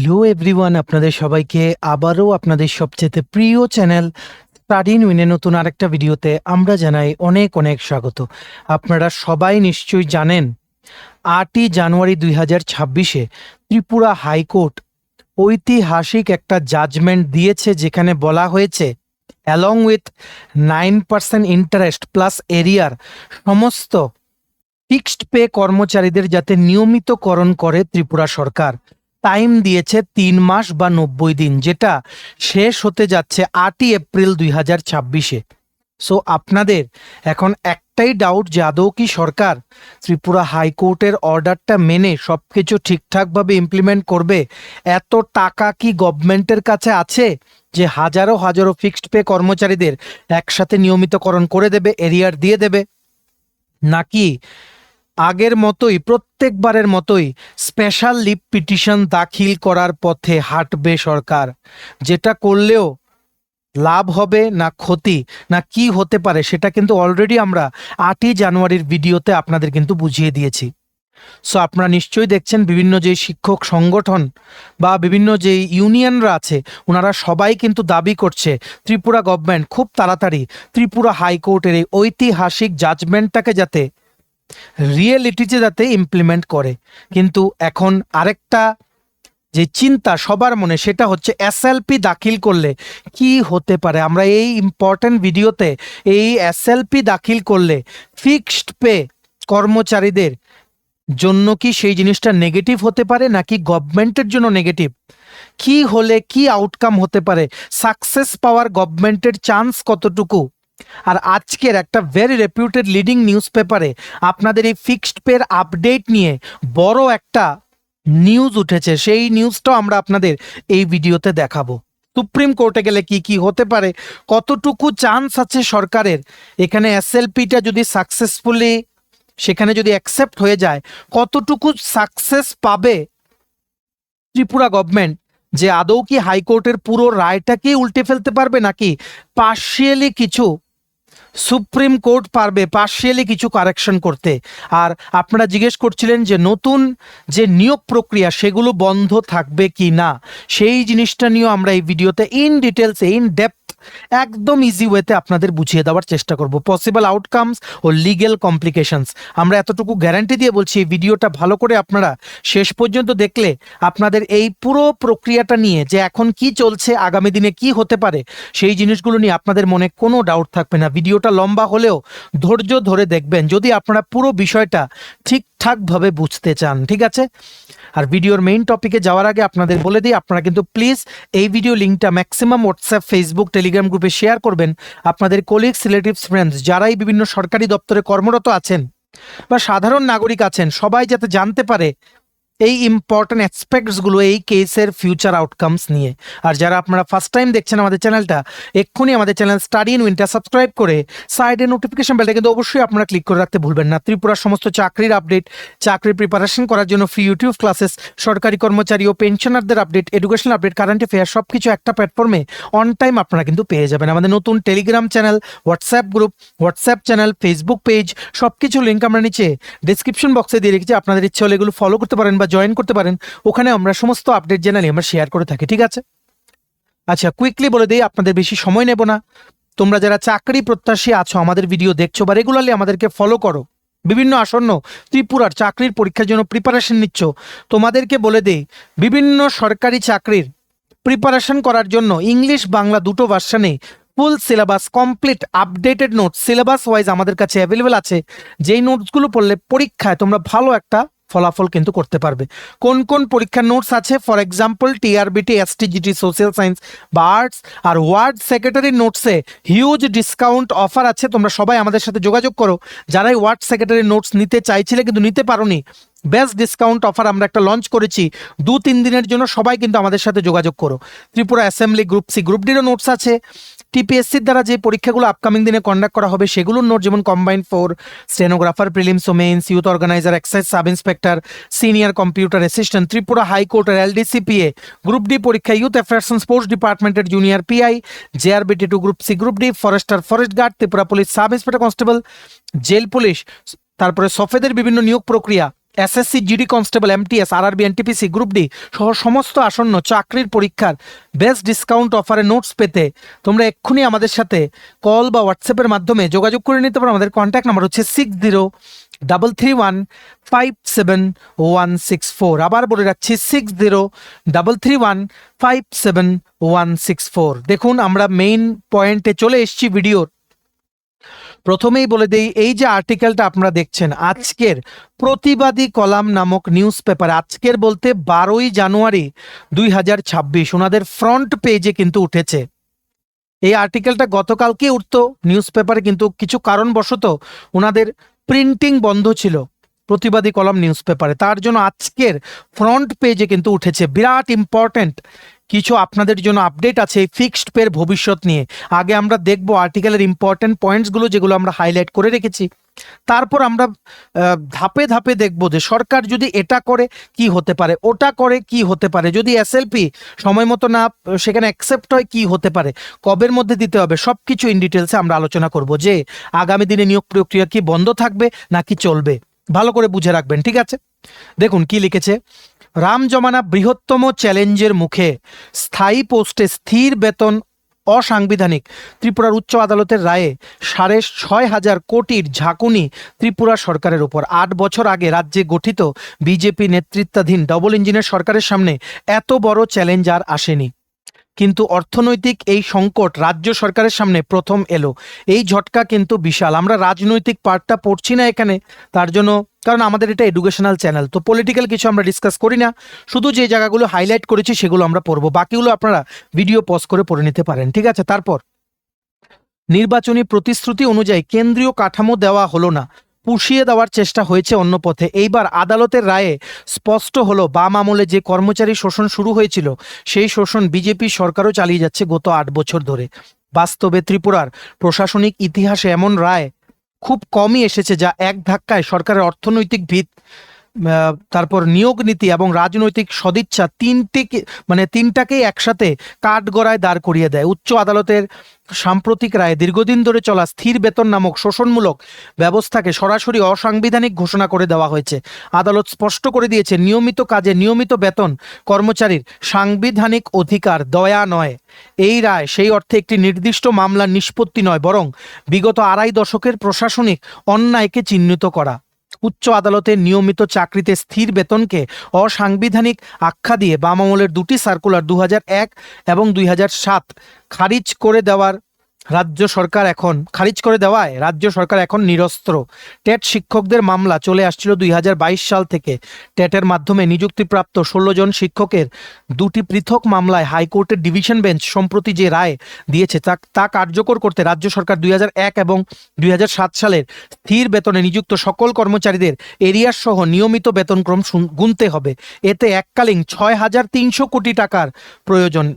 Hello everyone, আপনাদের সবাইকে আবারও আপনাদের সবচেয়ে প্রিয় চ্যানেল স্টাডি ইন উইনের নতুন আরেকটা ভিডিওতে আমরা জানাই অনেক অনেক স্বাগত। আপনারা সবাই নিশ্চয়ই জানেন 8ই জানুয়ারি 2026-এ ত্রিপুরা হাইকোর্ট ঐতিহাসিক একটা জাজমেন্ট দিয়েছে, যেখানে বলা হয়েছে অ্যালং উইথ 9% ইন্টারেস্ট প্লাস এরিয়ার সমস্ত ফিক্সড পে কর্মচারীদের যাতে নিয়মিতকরণ করে ত্রিপুরা সরকার। টাইম দিয়েছে 3 মাস বা 90 দিন, যেটা শেষ হতে যাচ্ছে 8ই এপ্রিল 2026-এ। সো আপনাদের এখন একটাই ডাউট যে আদৌ কি সরকার ত্রিপুরা হাইকোর্টের অর্ডারটা মেনে সবকিছু ঠিকঠাকভাবে ইমপ্লিমেন্ট করবে? এত টাকা কি গভর্নমেন্টের কাছে আছে যে হাজারো হাজারো ফিক্সড পে কর্মচারীদের একসাথে নিয়মিতকরণ করে দেবে, এরিয়ার দিয়ে দেবে? নাকি আগের মতোই প্রত্যেকবারের মতোই স্পেশাল লিভ পিটিশন দাখিল করার পথে হাঁটবে সরকার? যেটা করলেও লাভ হবে না ক্ষতি না কি হতে পারে, সেটা কিন্তু অলরেডি আমরা 8ই জানুয়ারির ভিডিওতে আপনাদের কিন্তু বুঝিয়ে দিয়েছি। সো আপনারা নিশ্চয়ই দেখছেন বিভিন্ন যে শিক্ষক সংগঠন বা বিভিন্ন যে ইউনিয়নরা আছে, ওনারা সবাই কিন্তু দাবি করছে ত্রিপুরা গভর্নমেন্ট খুব তাড়াতাড়ি ত্রিপুরা হাইকোর্টের এই ঐতিহাসিক জাজমেন্টটাকে যাতে রিয়েলিটিতে যাতে ইমপ্লিমেন্ট করে। কিন্তু এখন আরেকটা যে চিন্তা সবার মনে, সেটা হচ্ছে এসএলপি দাখিল করলে কি হতে পারে। আমরা এই ইম্পর্টেন্ট ভিডিওতে এই এসএলপি দাখিল করলে ফিক্সড পে কর্মচারীদের জন্য কি সেই জিনিসটা নেগেটিভ হতে পারে নাকি গভর্নমেন্টের জন্য নেগেটিভ? কি হলে কি আউটকাম হতে পারে? সাকসেস পাওয়ার গভর্নমেন্টের চান্স কতটুকু? আর আজকের একটা ভেরি রেপিউটেড লিডিং নিউজ পেপারে আপনাদের এই ফিক্সড পের আপডেট নিয়ে বড় একটা নিউজ উঠেছে, সেই নিউজটাও আমরা আপনাদের এই ভিডিওতে দেখাবো। সুপ্রিম কোর্টে গেলে কি কি হতে পারে, কতটুকু চান্স আছে সরকারের এখানে এসএলপিটা যদি সাকসেসফুলি সেখানে যদি অ্যাকসেপ্ট হয়ে যায়, কতটুকু সাকসেস পাবে ত্রিপুরা গভর্নমেন্ট, যে আদৌ কি হাইকোর্টের পুরো রায়টাকেই উল্টে ফেলতে পারবে নাকি পার্শিয়ালি কিছু সুপ্রিম কোর্ট পারবে পার্শিয়ালি কিছু কারেকশন করতে। আর আপনারা জিজ্ঞেস করছিলেন যে নতুন যে নিয়োগ প্রক্রিয়া সেগুলো বন্ধ থাকবে কি না, সেই জিনিসটা নিয়েও আমরা এই ভিডিওতে ইন ডিটেলসে ইন ডেপথ একদম ইজি ওয়েতে আপনাদের বুঝিয়ে দেওয়ার চেষ্টা করব। পসিবল আউটকামস ও লিগেল কমপ্লিকেশনস আমরা এতটুকু গ্যারান্টি দিয়ে বলছি, এই ভিডিওটা ভালো করে আপনারা শেষ পর্যন্ত দেখলে আপনাদের এই পুরো প্রক্রিয়াটা নিয়ে যে এখন কি চলছে, আগামী দিনে কি হতে পারে, সেই জিনিসগুলো নিয়ে আপনাদের মনে কোনো ডাউট থাকবে না। ভিডিওটা লম্বা হলেও ধৈর্য ধরে দেখবেন যদি আপনারা পুরো বিষয়টা ঠিকঠাকভাবে বুঝতে চান, ঠিক আছে? আর ভিডিওর মেইন টপিকে যাওয়ার আগে আপনাদের বলে দিই, আপনারা কিন্তু প্লিজ এই ভিডিও লিঙ্কটা ম্যাক্সিমাম হোয়াটসঅ্যাপ, ফেসবুক, টেলিগ্রাম গ্রুপে শেয়ার করবেন। আপনাদের কলিগস, রিলেটিভস, ফ্রেন্ডস যারাই বিভিন্ন সরকারি দপ্তরে কর্মরত আছেন বা সাধারণ নাগরিক আছেন, সবাই যাতে জানতে পারে এই ইম্পর্টেন্ট অ্যাসপেক্টসগুলো এই কেসের ফিউচার আউটকামস নিয়ে। আর যারা আপনারা ফার্স্ট টাইম দেখছেন আমাদের চ্যানেলটা, এক্ষুনি আমাদের চ্যানেল স্টাডি ইন উইনটা সাবস্ক্রাইব করে সাইডে নোটিফিকেশন বেলটা কিন্তু অবশ্যই আপনারা ক্লিক করে রাখতে ভুলবেন না। ত্রিপুরার সমস্ত চাকরির আপডেট, চাকরির প্রিপারেশন করার জন্য ফ্রি ইউটিউব ক্লাসেস, সরকারি কর্মচারী ও পেনশনারদের update, educational update, current affair সব কিছু একটা প্ল্যাটফর্মে অন টাইম আপনারা কিন্তু পেয়ে যাবেন। আমাদের নতুন Telegram channel, WhatsApp group, WhatsApp channel, Facebook page সব কিছু লিঙ্ক আমরা নিচে ডিসক্রিপশন বক্সে দিয়ে রেখেছি। আপনাদের ইচ্ছে হলে এগুলো ফলো করতে পারেন বা জয়েন করতে পারেন, ওখানে আমরা সমস্ত আপডেট জেনারেলি আমরা শেয়ার করে থাকি, ঠিক আছে? আচ্ছা, কুইকলি বলে দিই, আপনাদের বেশি সময় নেব না। তোমরা যারা চাকরি প্রত্যাশী আছো, আমাদের ভিডিও দেখছো বা রেগুলারলি আমাদেরকে ফলো করো, বিভিন্ন আসন্ন ত্রিপুরার চাকরির পরীক্ষার জন্য প্রিপারেশন নিচ্ছ, তোমাদেরকে বলে দেই বিভিন্ন সরকারি চাকরির প্রিপারেশন করার জন্য ইংলিশ বাংলা দুটো ভার্সনে full syllabus complete updated notes syllabus wise আমাদের কাছে অ্যাভেলেবেল আছে। যেই নোটসগুলো পড়লে পরীক্ষায় তোমরা ভালো একটা ফলাফল কিন্তু করতে পারবে। কোন কোন পরীক্ষার নোটস আছে? For example TRBT, STGT, social science বা আর্টস আর ওয়ার্ড সেক্রেটারির নোটসে হিউজ ডিসকাউন্ট অফার আছে। তোমরা সবাই আমাদের সাথে যোগাযোগ করো, যারাই ওয়ার্ড সেক্রেটারির নোটস নিতে চাইছিলে কিন্তু নিতে পারোনি। বেস্ট ডিসকাউন্ট অফার আমরা একটা লঞ্চ করেছি 2-3 দিনের জন্য, সবাই কিন্তু আমাদের সাথে যোগাযোগ করো। Tripura assembly group C, group ডিরও নোটস আছে। টিপিএসসির দ্বারা যে পরীক্ষাগুলো আপকামিং দিনে কন্ডাক্ট করা হবে সেগুলোর নোট, যেমন কম্বাইন্ড 4, স্টেনোগ্রাফার, প্রিলিমস ও mains, youth organiser, excise sub inspector, senior computer assistant, Tripura হাইকোর্টের এলডিসিপিএ, গ্রুপ ডি পরীক্ষা, ইউথ অ্যাফেয়ার্স অ্যান্ড স্পোর্টস ডিপার্টমেন্টের junior PI, JRBT 2 group C, group D forester, forest guard, Tripura police sub inspector constable, jail police, তারপরে সফেদের বিভিন্ন নিয়োগ প্রক্রিয়া, SSC, GD constable, MTS, RRB, NTPC, group D সহ সমস্ত আসন্ন চাকরির পরীক্ষার বেস্ট ডিসকাউন্ট অফারে নোটস পেতে তোমরা এক্ষুনি আমাদের সাথে কল বা হোয়াটসঅ্যাপের মাধ্যমে যোগাযোগ করে নিতে পারো। আমাদের কন্ট্যাক্ট নাম্বার হচ্ছে 6033157164। আবার বলে রাখছি 6033157164। দেখুন, আমরা মেইন পয়েন্টে চলে এসেছি ভিডিওর। প্রথমেই বলে দেই, এই যে আর্টিকেলটা আপনারা দেখছেন আজকের প্রতিবাদী কলাম নামক নিউজ পেপার, আজকের বলতে 12ই জানুয়ারি 2026 ওনাদের ফ্রন্ট পেজে কিন্তু উঠেছে। এই আর্টিকেলটা গতকালকে উঠতো নিউজ পেপারে, কিন্তু কিছু কারণবশত ওনাদের প্রিন্টিং বন্ধ ছিল প্রতিবাদী কলাম নিউজ পেপারে, তার জন্য আজকের ফ্রন্ট পেজে কিন্তু উঠেছে। বিরাট ইম্পর্টেন্ট কিছু আপনাদের জন্য আপডেট আছে এই ফিক্সড পের ভবিষ্যৎ নিয়ে। আগে আমরা দেখব আর্টিকেলের ইম্পর্টেন্ট পয়েন্টসগুলো, যেগুলো আমরা হাইলাইট করে রেখেছি। তারপর আমরা ধাপে ধাপে দেখব যে সরকার যদি এটা করে কি হতে পারে, ওটা করে কি হতে পারে, যদি এসএলপি সময় মতো না সেখানে অ্যাকসেপ্ট হয় কি হতে পারে, কবের মধ্যে দিতে হবে, সব কিছু ইন ডিটেলসে আমরা আলোচনা করব যে আগামী দিনে নিয়োগ প্রক্রিয়া কি বন্ধ থাকবে নাকি চলবে। ভালো করে বুঝে রাখবেন, ঠিক আছে? দেখুন কি লিখেছে। রাম জমানা বৃহত্তম চ্যালেঞ্জের মুখে স্থায়ী পোস্টে স্থির বেতন অসাংবিধানিক। ত্রিপুরার উচ্চ আদালতের রায়ে 6,500 কোটির ঝাঁকুনি ত্রিপুরা সরকারের উপর। 8 বছর আগে রাজ্যে গঠিত বিজেপি নেতৃত্বাধীন ডবল ইঞ্জিনের সরকারের সামনে এত বড় চ্যালেঞ্জ আর আসেনি, কিন্তু অর্থনৈতিক এই সংকট রাজ্য সরকারের সামনে প্রথম এলো। এই ঝটকা কিন্তু বিশাল। আমরা রাজনৈতিক পার্টটা পড়ছি না এখানে, তার জন্য, কারণ আমাদের এটা এডুকেশনাল চ্যানেল, তো পলিটিক্যাল কিছু আমরা ডিসকাস করি না, শুধু যে জায়গাগুলো হাইলাইট করেছি সেগুলো আমরা পড়বো, বাকিগুলো আপনারা ভিডিও পজ করে পড়ে নিতে পারেন, ঠিক আছে? তারপর নির্বাচনী প্রতিশ্রুতি অনুযায়ী কেন্দ্রীয় কাঠামো দেওয়া হলো না, পুষিয়ে দেওয়ার চেষ্টা হয়েছে অন্য পথে। এইবার আদালতের রায়ে স্পষ্ট হলো বাম আমলে যে কর্মচারী শোষণ শুরু হয়েছিল সেই শোষণ বিজেপি সরকারও চালিয়ে যাচ্ছে গত 8 বছর ধরে। বাস্তবে ত্রিপুরার প্রশাসনিক ইতিহাসে এমন রায় খুব কমই এসেছে যা এক ধাক্কায় সরকারের অর্থনৈতিক ভিত, তারপর নিয়োগ নীতি এবং রাজনৈতিক সদিচ্ছা তিনটাকেই একসাথে কাঠগড়ায় দাঁড় করিয়ে দেয়। উচ্চ আদালতের সাম্প্রতিক রায়ে দীর্ঘদিন ধরে চলা স্থির বেতন নামক শোষণমূলক ব্যবস্থাকে সরাসরি অসাংবিধানিক ঘোষণা করে দেওয়া হয়েছে। আদালত স্পষ্ট করে দিয়েছে নিয়মিত কাজে নিয়মিত বেতন কর্মচারীর সাংবিধানিক অধিকার, দয়া নয়। এই রায় সেই অর্থে একটি নির্দিষ্ট মামলার নিষ্পত্তি নয়, বরং বিগত 2.5 দশকের প্রশাসনিক অন্যায়কে চিহ্নিত করা। উচ্চ আদালতের নিয়মিত চাকরিতে স্থির বেতনকে অসাংবিধানিক আখ্যা দিয়ে বাম আমলের 2টি সার্কুলার 2001 এবং 2007 খারিজ করে দেওয়ায় রাজ্য সরকার এখন নিরস্ত্র। টেট শিক্ষকদের মামলা চলে আসছিল 2022 সাল থেকে। টেটের মাধ্যমে নিযুক্তিপ্রাপ্ত 16 জন শিক্ষকের 2টি পৃথক মামলায় হাইকোর্টের ডিভিশন বেঞ্চ সম্প্রতি যে রায় দিয়েছে তা কার্যকর করতে রাজ্য সরকার 2001 এবং 2007 সালের স্থির বেতনে নিযুক্ত সকল কর্মচারীদের এরিয়ার সহ নিয়মিত বেতনক্রম গুনতে হবে। এতে এককালীন 6,300 কোটি টাকার প্রয়োজন।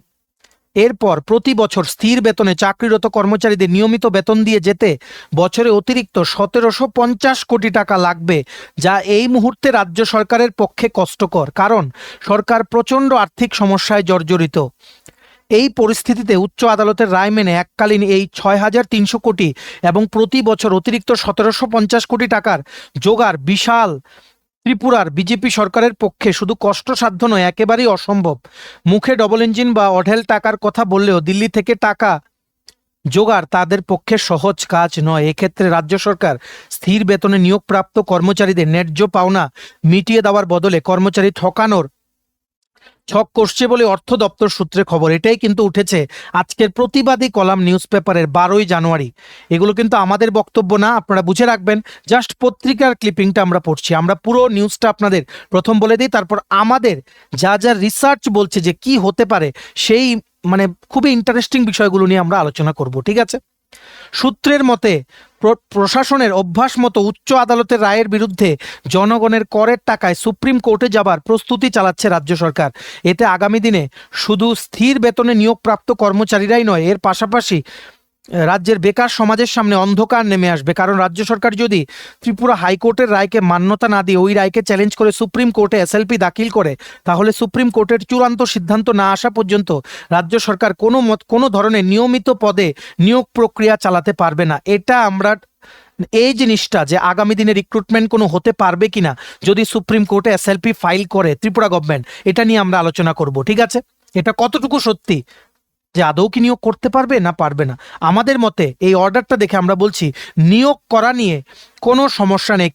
এরপর প্রতি বছর স্থির বেতনে চাকরিরত কর্মচারীদের নিয়মিত বেতন দিয়ে যেতে বছরে অতিরিক্ত 1,750 কোটি টাকা লাগবে, যা এই মুহূর্তে রাজ্য সরকারের পক্ষে কষ্টকর, কারণ সরকার প্রচণ্ড আর্থিক সমস্যায় জর্জরিত। এই পরিস্থিতিতে উচ্চ আদালতের রায় মেনে এককালীন এই 6,300 কোটি এবং প্রতি বছর অতিরিক্ত 1,750 কোটি টাকার জোগাড় বিশাল ত্রিপুরার বিজেপি সরকারের পক্ষে শুধু কষ্টসাধ্য নয়, একেবারেই অসম্ভব। মুখে ডবল ইঞ্জিন বা অঢেল টাকার কথা বললেও দিল্লি থেকে টাকা জোগাড় তাদের পক্ষে সহজ কাজ নয়। এক্ষেত্রে রাজ্য সরকার স্থির বেতনে নিয়োগপ্রাপ্ত কর্মচারীদের ন্যায্য পাওনা মিটিয়ে দেওয়ার বদলে কর্মচারী ঠকানোর ছক করছে বলে অর্থ দপ্তর সূত্রে খবর। এটাই কিন্তু উঠেছে আজকের প্রতিবাদী কলাম নিউজ পেপারের 12ই জানুয়ারি। এগুলো কিন্তু আমাদের বক্তব্য না, আপনারা বুঝে রাখবেন, জাস্ট পত্রিকার ক্লিপিংটা আমরা পড়ছি। আমরা পুরো নিউজটা আপনাদের প্রথম বলে দিই, তারপর আমাদের যা যা রিসার্চ বলছে যে কি হতে পারে সেই খুবই ইন্টারেস্টিং বিষয়গুলো নিয়ে আমরা আলোচনা করব, ঠিক আছে? সূত্রের মতে প্রশাসনের অভ্যাস মতো উচ্চ আদালতের রায়ের বিরুদ্ধে জনগণের করের টাকায় সুপ্রিম কোর্টে যাবার প্রস্তুতি চালাচ্ছে রাজ্য সরকার। এতে আগামী দিনে শুধু স্থির বেতনে নিয়োগপ্রাপ্ত কর্মচারীরাই নয়, এর পাশাপাশি রাজ্যের বেকার সমাজের সামনে অন্ধকার নেমে আসবে। কারণ রাজ্য সরকার যদি ত্রিপুরা হাইকোর্টের রায়কে মান্যতা না দিয়ে ওই রায়কে চ্যালেঞ্জ করে সুপ্রিম কোর্টে এসএলপি দাখিল করে, তাহলে সুপ্রিম কোর্টের চূড়ান্ত সিদ্ধান্ত না আসা পর্যন্ত রাজ্য সরকার কোনো ধরনের নিয়মিত পদে নিয়োগ প্রক্রিয়া চালাতে পারবে না। এটা আমরা এই জিনিসটা যে আগামী দিনে রিক্রুটমেন্ট কোনো হতে পারবে কিনা যদি সুপ্রিম কোর্টে এসএলপি ফাইল করে ত্রিপুরা গভর্নমেন্ট, এটা নিয়ে আমরা আলোচনা করব। ঠিক আছে, এটা কতটুকু সত্যি যে আদৌ কি নিয়োগ করতে পারবে না পারবে না। আমাদের মতে এই অর্ডারটা দেখে আমরা বলছি নিয়োগ করা নিয়ে কোনো সমস্যা নেই,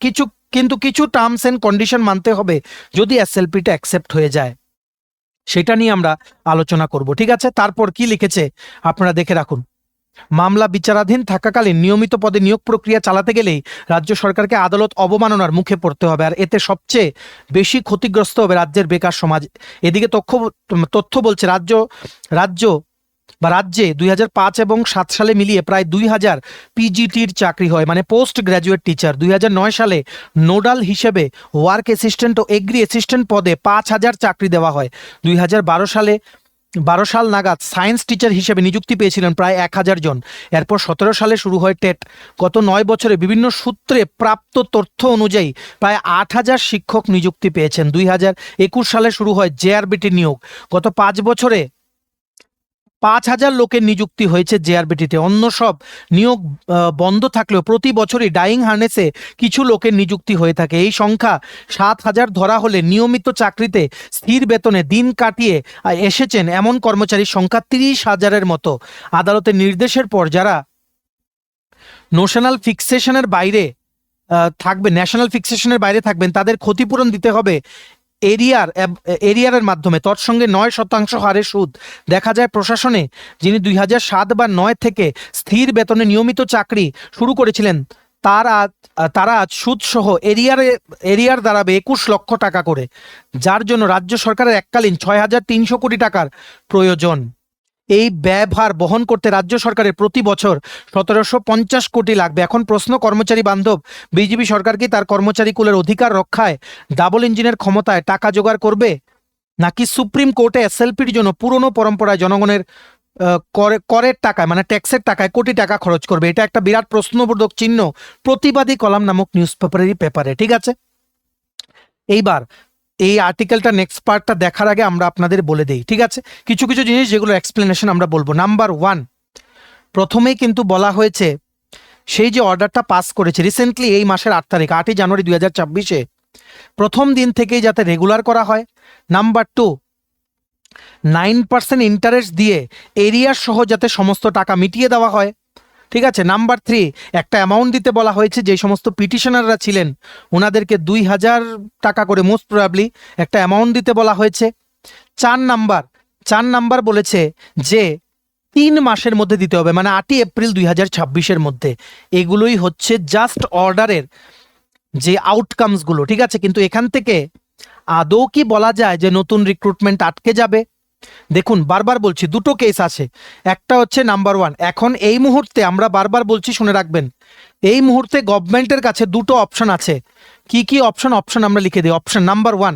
কিন্তু কিছু টার্মস এন্ড কন্ডিশন মানতে হবে যদি এসএলপিটা অ্যাকসেপ্ট হয়ে যায়, সেটা নিয়ে আমরা আলোচনা করব। ঠিক আছে, তারপর কি লিখেছে আপনারা দেখে রাখুন। মামলা বিচারাধীন থাকাকালীন নিয়মিত পদে নিয়োগ প্রক্রিয়া চালাতে গেলেই রাজ্য সরকারকে আদালত অবমাননার মুখে পড়তে হবে, আর এতে সবচেয়ে বেশি ক্ষতিগ্রস্ত হবে রাজ্যের বেকার সমাজ। এদিকে তথ্য বলছে রাজ্যে 2005 এবং 7 সালে মিলিয়ে প্রায় 2000 পিজিটির চাকরি হয়, মানে পোস্ট গ্র্যাজুয়েট টিচার। 2009 সালে নোডাল হিসেবে ওয়ার্ক অ্যাসিস্ট্যান্ট ও এগ্রি অ্যাসিস্ট্যান্ট পদে 5000 চাকরি দেওয়া হয়। 2012 সাল নাগাদ সায়েন্স টিচার হিসেবে নিযুক্তি পেয়েছিলেন প্রায় 1000 জন। এরপর 17 সালে শুরু হয় টেট। গত 9 বছরে বিভিন্ন সূত্রে প্রাপ্ত তথ্য অনুযায়ী প্রায় 8000 শিক্ষক নিযুক্তি পেয়েছেন। 2021 সালে শুরু হয় জেআরবিটি নিয়োগ। গত 5 বছরে 5000 লোকের নিযুক্তি হয়েছে জেআরবিটিতে। অন্য সব নিয়োগ বন্ধ থাকলেও প্রতি বছরই ডাইং হার্নেসে কিছু লোকের নিযুক্তি হয়ে থাকে। এই সংখ্যা 7000 ধরা হলে নিয়মিত চাকরিতে স্থির বেতনে দিন কাটিয়ে এসেছেন এমন কর্মচারীর সংখ্যা 30,000-এর মতো। আদালতের নির্দেশের পর যারা ন্যাশনাল ফিক্সেশনের বাইরে থাকবেন তাদের ক্ষতিপূরণ দিতে হবে এরিয়ারের মাধ্যমে। তৎসঙ্গে 9% হারে সুদ। দেখা যায় প্রশাসনে যিনি 2007 বা 9 থেকে স্থির বেতনে নিয়মিত চাকরি শুরু করেছিলেন তারা আজ সুদ সহ এরিয়ার দাঁড়াবে 21 লক্ষ টাকা করে, যার জন্য রাজ্য সরকারের এককালীন 6300 কোটি টাকার প্রয়োজন। এই ব্যয়ভার বহন করতে রাজ্য সরকারের প্রতি বছর 1750 কোটি লাগবে। এখন প্রশ্ন, কর্মচারী বান্ধব বিজেপি সরকার কি তার কর্মচারী কুলের অধিকার রক্ষায় ডাবল ইঞ্জিনের ক্ষমতায় টাকা জোগাড় করবে, নাকি সুপ্রিম কোর্টে এসএলপির জন্য পুরনো পরম্পরায় জনগণের করের টাকায় মানে ট্যাক্সের টাকায় কোটি টাকা খরচ করবে? এটা একটা বিরাট প্রশ্নবোধক চিহ্ন প্রতিবাদী কলাম নামক নিউজ পেপারে। ঠিক আছে, এইবার এই আর্টিকেলটা নেক্সট পার্টটা দেখার আগে আমরা আপনাদের বলে দেই। ঠিক আছে, কিছু জিনিস যেগুলো এক্সপ্লেনেশন আমরা বলবো। নাম্বার 1, প্রথমেই কিন্তু বলা হয়েছে সেই যে অর্ডারটা পাস করেছে রিসেন্টলি এই মাসের 8 তারিখ 8ই জানুয়ারি 2024-এ, প্রথম দিন থেকেই যাতে রেগুলার করা হয়। নাম্বার 2, 9% ইন্টারেস্ট দিয়ে এরিয়ার সহ যাতে সমস্ত টাকা মিটিয়ে দেওয়া হয়। ঠিক আছে। নাম্বার 3, একটা অ্যামাউন্ট দিতে বলা হয়েছে, যে সমস্ত পিটিশনাররা ছিলেন ওনাদেরকে 2000 টাকা করে মোস্ট প্রবাবলি একটা অ্যামাউন্ট দিতে বলা হয়েছে। 4 নাম্বার বলেছে যে 3 মাসের মধ্যে দিতে হবে, মানে 8ই এপ্রিল 2026-এর মধ্যে। এগুলোই হচ্ছে জাস্ট অর্ডারের যে আউটকামসগুলো। ঠিক আছে, কিন্তু এখান থেকে আদৌ কি বলা যায় যে নতুন রিক্রুটমেন্ট আটকে যাবে? দেখুন, বারবার বলছি দুটো কেস আছে। একটা হচ্ছে নাম্বার 1, এখন এই মুহূর্তে আমরা বারবার বলছি, শুনে রাখবেন, এই মুহূর্তে গভর্নমেন্টের কাছে দুটো অপশন আছে। কি অপশন আমরা লিখে দিই। অপশন নাম্বার 1,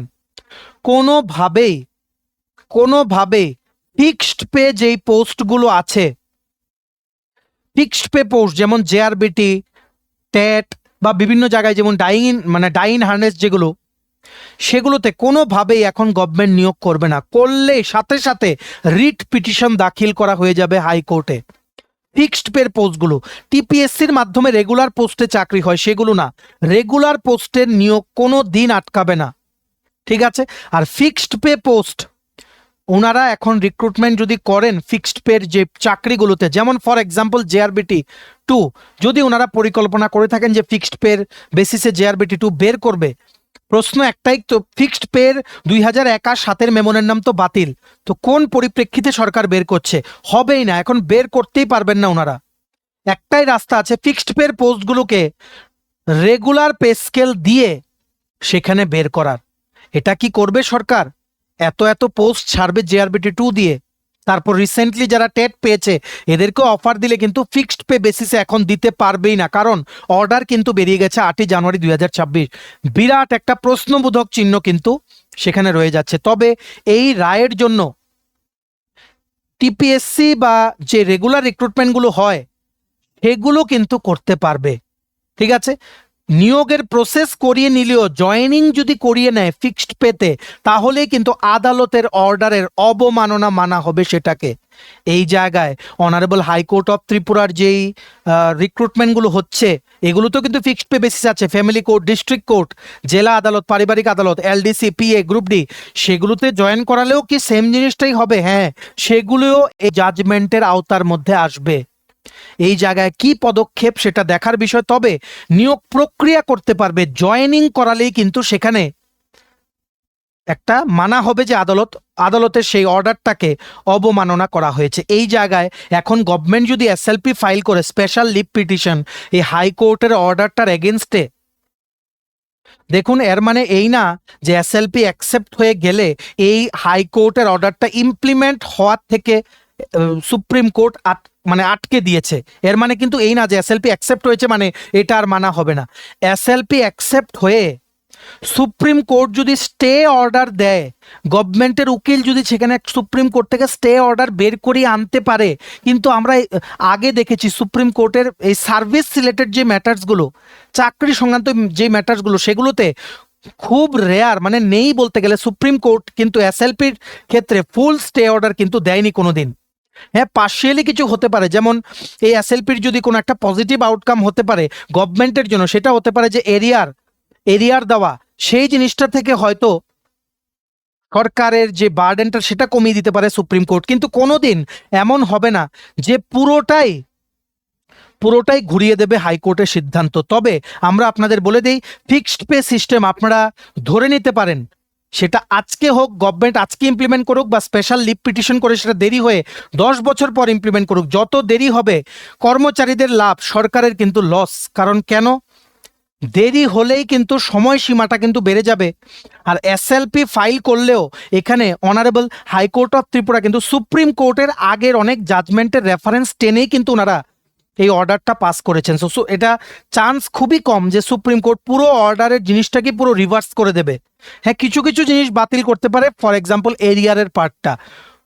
কোনোভাবে ফিক্সড পে যেই পোস্টগুলো আছে, ফিক্সড পে পোস্ট যেমন জেআরবিটি, টেট বা বিভিন্ন জায়গায় যেমন ডাইন হার্নেস যেগুলো, সেগুলোতে কোনোভাবেই এখন গভর্নমেন্ট নিয়োগ করবে না। করলে সাথে রিট পিটিশন দাখিল করা হয়ে যাবে হাইকোর্টে। ফিক্সড পের পোস্টগুলো টিপিএসসির মাধ্যমে রেগুলার পোস্টে চাকরি হয় সেগুলো না, রেগুলার পোস্টের নিয়োগ কোনো দিন আটকাবে না। ঠিক আছে, আর ফিক্সড পে পোস্ট ওনারা এখন রিক্রুটমেন্ট যদি করেন ফিক্সড পের যে চাকরিগুলোতে, যেমন ফর এক্সাম্পল জেআরবিটি 2, যদি ওনারা পরিকল্পনা করে থাকেন যে ফিক্সড পের বেসিসে জেআরবিটি 2 বের করবে, প্রশ্ন একটাই তো, ফিক্সড পের 2001 আর 7-এর মেমোনের নাম তো বাতিল, তো কোন পরিপ্রেক্ষিতে সরকার বের করছে? হবেই না, এখন বের করতেই পারবেন না ওনারা। একটাই রাস্তা আছে, ফিক্সড পের পোস্টগুলোকে রেগুলার পে স্কেল দিয়ে সেখানে বের করার। এটা কি করবে সরকার? এত পোস্ট ছাড়বে জেআরবিটি 2 দিয়ে, তারপর রিসেন্টলি যারা টেট পেয়েছে এদেরকে অফার দিলে কিন্তু ফিক্সড পে বেসিসে এখন দিতে পারবেই না, কারণ অর্ডার কিন্তু বেরিয়ে গেছে 8ই জানুয়ারি 2026। বিরাট একটা প্রশ্নবোধক চিহ্ন কিন্তু সেখানে রয়ে যাচ্ছে। তবে এই রায়ের জন্য টিপিএসসি বা যে রেগুলার রিক্রুটমেন্টগুলো হয় সেগুলো কিন্তু করতে পারবে। ঠিক আছে, নিয়োগের প্রসেস করিয়ে নিলেও জয়েনিং যদি করিয়ে নেয় ফিক্সড পেতে, তাহলে কিন্তু আদালতের অর্ডারের অবমাননা মানা হবে সেটাকে। এই জায়গায় অনারেবল হাইকোর্ট অফ ত্রিপুরার যেই রিক্রুটমেন্টগুলো হচ্ছে, এগুলো তো কিন্তু ফিক্সড পে বেসিস আছে। ফ্যামিলি কোর্ট, ডিস্ট্রিক্ট কোর্ট, জেলা আদালত, পারিবারিক আদালত, এলডিসি, পিএ, গ্রুপ ডি, সেগুলোতে জয়েন করালেও কি সেম জিনিসটাই হবে? হ্যাঁ, সেগুলোও এই জাজমেন্টের আওতার মধ্যে আসবে। এই জায়গায় কি পদক্ষেপ সেটা দেখার বিষয়। তবে নিয়োগ প্রক্রিয়া করতে পারবে, জয়েনিং করালেই কিন্তু সেখানে একটা মানা হবে যে আদালতের সেই অর্ডারটাকে অবমাননা করা হয়েছে। এই জায়গায় এখন গভর্নমেন্ট যদি এসএলপি ফাইল করে স্পেশাল লিভ পিটিশন এই হাইকোর্টের অর্ডারটার এগেনস্টে, দেখুন এর মানে এই না যে এসএলপি অ্যাকসেপ্ট হয়ে গেলে এই হাইকোর্টের অর্ডারটা ইমপ্লিমেন্ট হওয়ার থেকে সুপ্রিম কোর্ট আটকে দিয়েছে। এর মানে কিন্তু এই না যে এসএলপি অ্যাকসেপ্ট হয়েছে মানে এটা আর মানা হবে না। এসএলপি অ্যাকসেপ্ট হয়ে সুপ্রিম কোর্ট যদি স্টে অর্ডার দেয়, গভর্নমেন্টের উকিল যদি সেখানে সুপ্রিম কোর্ট থেকে স্টে অর্ডার বের করিয়ে আনতে পারে, কিন্তু আমরা আগে দেখেছি সুপ্রিম কোর্টের এই সার্ভিস রিলেটেড যে ম্যাটার্সগুলো, চাকরি সংক্রান্ত যে ম্যাটার্সগুলো, সেগুলোতে খুব রেয়ার, মানে নেই বলতে গেলে, সুপ্রিম কোর্ট কিন্তু এসএলপির ক্ষেত্রে ফুল স্টে অর্ডার কিন্তু দেয়নি কোনোদিন। হ্যাঁ, পার্শিয়ালি কিছু হতে পারে, যেমন এই এসএলপির যদি কোনো একটা পজিটিভ আউটকাম হতে পারে গভর্নমেন্টের জন্য, সেটা হতে পারে যে এরিয়ার দেওয়া, সেই জিনিসটা থেকে হয়তো সরকারের যে বার্ডেনটা সেটা কমিয়ে দিতে পারে সুপ্রিম কোর্ট। কিন্তু কোনোদিন এমন হবে না যে পুরোটাই ঘুরিয়ে দেবে হাইকোর্টের সিদ্ধান্ত। তবে আমরা আপনাদের বলে দিই, ফিক্সড পে সিস্টেম আপনারা ধরে নিতে পারেন, সেটা আজকে হোক, গভর্নমেন্ট আজকে ইমপ্লিমেন্ট করুক, বা স্পেশাল লিভ পিটিশন করে সেটা দেরি হয়ে 10 বছর পর ইমপ্লিমেন্ট করুক, যত দেরি হবে কর্মচারীদের লাভ, সরকারের কিন্তু লস। কারণ কেন? দেরি হলেই কিন্তু সময়সীমাটা কিন্তু বেড়ে যাবে। আর এসএলপি ফাইল করলেও এখানে অনারেবল হাইকোর্ট অফ ত্রিপুরা কিন্তু সুপ্রিম কোর্টের আগের অনেক জাজমেন্টের রেফারেন্স টেনেই কিন্তু ওনারা এই অর্ডারটা পাস করেছেন। সো এটা চান্স খুবই কম যে সুপ্রিম কোর্ট পুরো অর্ডারের জিনিসটাকে পুরো রিভার্স করে দেবে। হ্যাঁ, কিছু কিছু জিনিস বাতিল করতে পারে, ফর এক্সাম্পল এরিয়ারের পার্টটা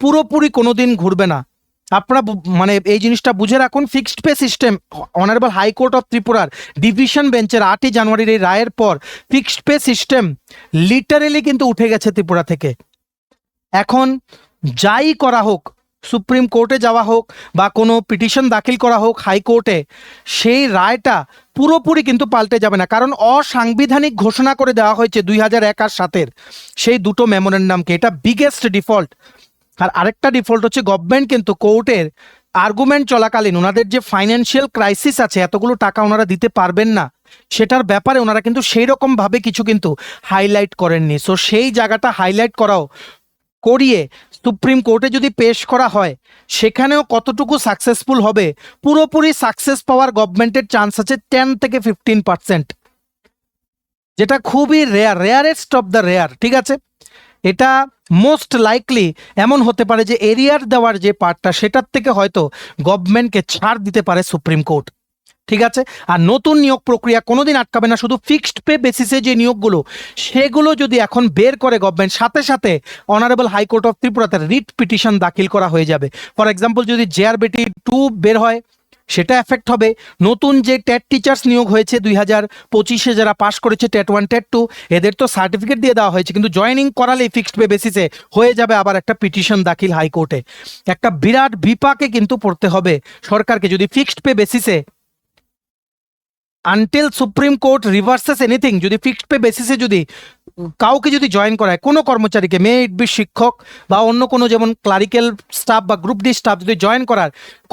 পুরোপুরি কোনোদিন ঘুরবে না। আপনারা মানে এই জিনিসটা বুঝে রাখুন। Fixed pay system honourable high court of ত্রিপুরার ডিভিশন বেঞ্চের 8ই জানুয়ারির এই রায়ের পর ফিক্সড পে সিস্টেম লিটারেলি কিন্তু উঠে গেছে ত্রিপুরা থেকে। এখন যাই করা হোক, সুপ্রিম কোর্টে যাওয়া হোক বা কোনো পিটিশন দাখিল করা হোক হাইকোর্টে, সেই রায়টা পুরোপুরি কিন্তু পাল্টে যাবে না। কারণ অসাংবিধানিক ঘোষণা করে দেওয়া হয়েছে 2001 আর 7-এর সেই দুটো মেমোরেন্ডামকে। এটা বিগেস্ট ডিফল্ট। আর আরেকটা ডিফল্ট হচ্ছে, গভর্নমেন্ট কিন্তু কোর্টের আর্গুমেন্ট চলাকালীন ওনাদের যে ফাইন্যান্সিয়াল ক্রাইসিস আছে, এতগুলো টাকা ওনারা দিতে পারবেন না, সেটার ব্যাপারে ওনারা কিন্তু সেই রকম ভাবে কিছু কিন্তু হাইলাইট করেননি। সো সেই জায়গাটা হাইলাইট করিয়ে সুপ্রিম কোর্টে যদি পেশ করা হয়, সেখানেও কতটুকু সাকসেসফুল হবে, পুরোপুরি সাকসেস পাওয়ার গভর্নমেন্টের চান্স আছে 10 থেকে 15%, যেটা খুবই রেয়ারেস্ট অফ দ্য রেয়ার। ঠিক আছে, এটা মোস্ট লাইকলি এমন হতে পারে যে এরিয়ার দেওয়ার যে পার্টটা, সেটার থেকে হয়তো গভর্নমেন্টকে ছাড় দিতে পারে সুপ্রিম কোর্ট। ঠিক আছে, আর নতুন নিয়োগ প্রক্রিয়া কোনোদিন আটকাবে না। শুধু ফিক্সড পে বেসিসে যে নিয়োগগুলো, সেগুলো যদি এখন বের করে গভর্নমেন্ট, সাথে সাথে অনারেবল হাইকোর্ট অফ ত্রিপুরাতে রিট পিটিশন দাখিল করা হয়ে যাবে। ফর এক্সাম্পল, যদি জেআরবিটি 2 বের হয়, সেটা এফেক্ট হবে। নতুন যে টেট টিচার্স নিয়োগ হয়েছে 2025-এ, যারা পাশ করেছে টেট 1 টেট 2, এদের তো সার্টিফিকেট দিয়ে দেওয়া হয়েছে, কিন্তু জয়েনিং করালেই ফিক্সড পে বেসিসে হয়ে যাবে আবার একটা পিটিশন দাখিল হাইকোর্টে। একটা বিরাট বিপাকে কিন্তু পড়তে হবে সরকারকে যদি ফিক্সড পে বেসিসে, আনটিল সুপ্রিম কোর্ট রিভার্সেস এনিথিং, যদি ফিক্সড পে বেসিসে যদি কাউকে যদি জয়েন করায়, কোনো কর্মচারীকে, মে ইট বি শিক্ষক বা অন্য কোনো, যেমন ক্লারিক্যাল স্টাফ বা গ্রুপ ডি স্টাফ, যদি জয়েন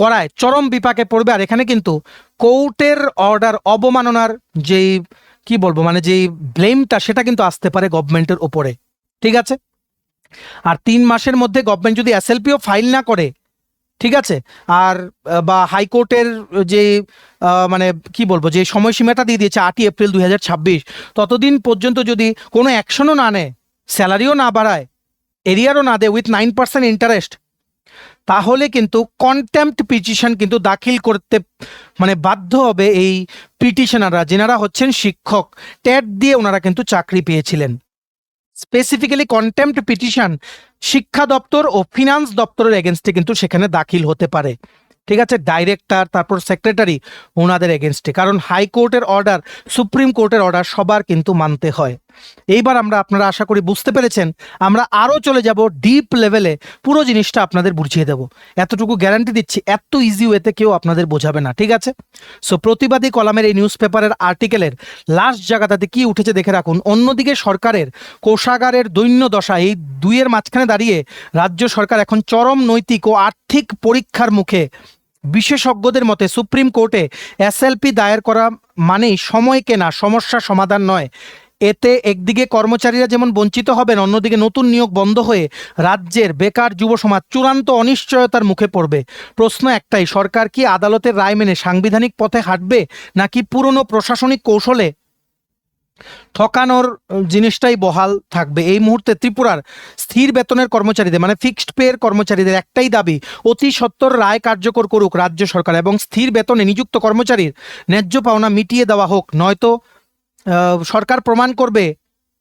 করায় চরম বিপাকে পড়বে। আর এখানে কিন্তু কোর্টের অর্ডার অবমাননার যেই কি বলবো, মানে যেই ব্লেমটা, সেটা কিন্তু আসতে পারে গভর্নমেন্টের ওপরে। ঠিক আছে, আর 3 মাসের মধ্যে গভর্নমেন্ট যদি এসএলপিও ফাইল না করে, ঠিক আছে, আর বা হাইকোর্টের যে মানে কি বলবো, যে সময়সীমাটা দিয়ে দিয়েছে 8ই এপ্রিল 2026, ততদিন পর্যন্ত যদি কোনো অ্যাকশনও না নেয়, স্যালারিও না বাড়ায়, এরিয়ারও না দেয় উইথ 9% ইন্টারেস্ট, তাহলে কিন্তু কন্টেম্পট পিটিশন কিন্তু দাখিল করতে মানে বাধ্য হবে এই পিটিশনাররা, যেনারা হচ্ছেন শিক্ষক, টেট দিয়ে ওনারা কিন্তু চাকরি পেয়েছিলেন। স্পেসিফিক্যালি কন্টেম্পট পিটিশন শিক্ষা দপ্তর ও ফিনান্স দপ্তরের এগেনস্টে কিন্তু সেখানে দাখিল হতে পারে। ঠিক আছে, ডাইরেক্টর, তারপর সেক্রেটারি, ওনাদের এগেনস্টে। কারণ হাইকোর্টের অর্ডার, সুপ্রিম কোর্টের অর্ডার সবার কিন্তু মানতে হয়। এইবার আপনারা আশা করি বুঝতে পেরেছেন। আমরা আরও চলে যাব ডিপ লেভেলে, পুরো জিনিসটা আপনাদের বুঝিয়ে দেব, এতটুকু গ্যারান্টি দিচ্ছি। এত ইজি ওয়েতে কেউ আপনাদের বোঝাবে না, ঠিক আছে? সো প্রতিবাদী কলামের এই নিউজ পেপারের আর্টিকেলের লাস্ট জায়গাটাতে কি উঠেছে দেখে রাখুন। অন্যদিকে সরকারের কোষাগারের দৈন্য দশা, এই দুইয়ের মাঝখানে দাঁড়িয়ে রাজ্য সরকার এখন চরম নৈতিক ও আর্থিক পরীক্ষার মুখে। বিশেষজ্ঞদের মতে সুপ্রিম কোর্টে এসএলপি দায়ের করা মানেই সময় কেনা, সমস্যা সমাধান নয়। এতে একদিকে কর্মচারীরা যেমন বঞ্চিত হবেন, অন্যদিকে নতুন নিয়োগ বন্ধ হয়ে রাজ্যের বেকার যুব সমাজ চূড়ান্ত অনিশ্চয়তার মুখে পড়বে। প্রশ্ন একটাই, সরকার কি আদালতের রায় মেনে সাংবিধানিক পথে হাঁটবে, নাকি পুরনো প্রশাসনিক কৌশলে ঠকানোর জিনিসটাই বহাল থাকবে? এই মুহূর্তে ত্রিপুরার স্থির বেতনের কর্মচারীদের, মানে ফিক্সড পের কর্মচারীদের একটাই দাবি, অতি সত্বর রায় কার্যকর করুক রাজ্য সরকার এবং স্থির বেতনে নিযুক্ত কর্মচারীর ন্যায্য পাওনা মিটিয়ে দেওয়া হোক। নয়তো সরকার প্রমাণ করবে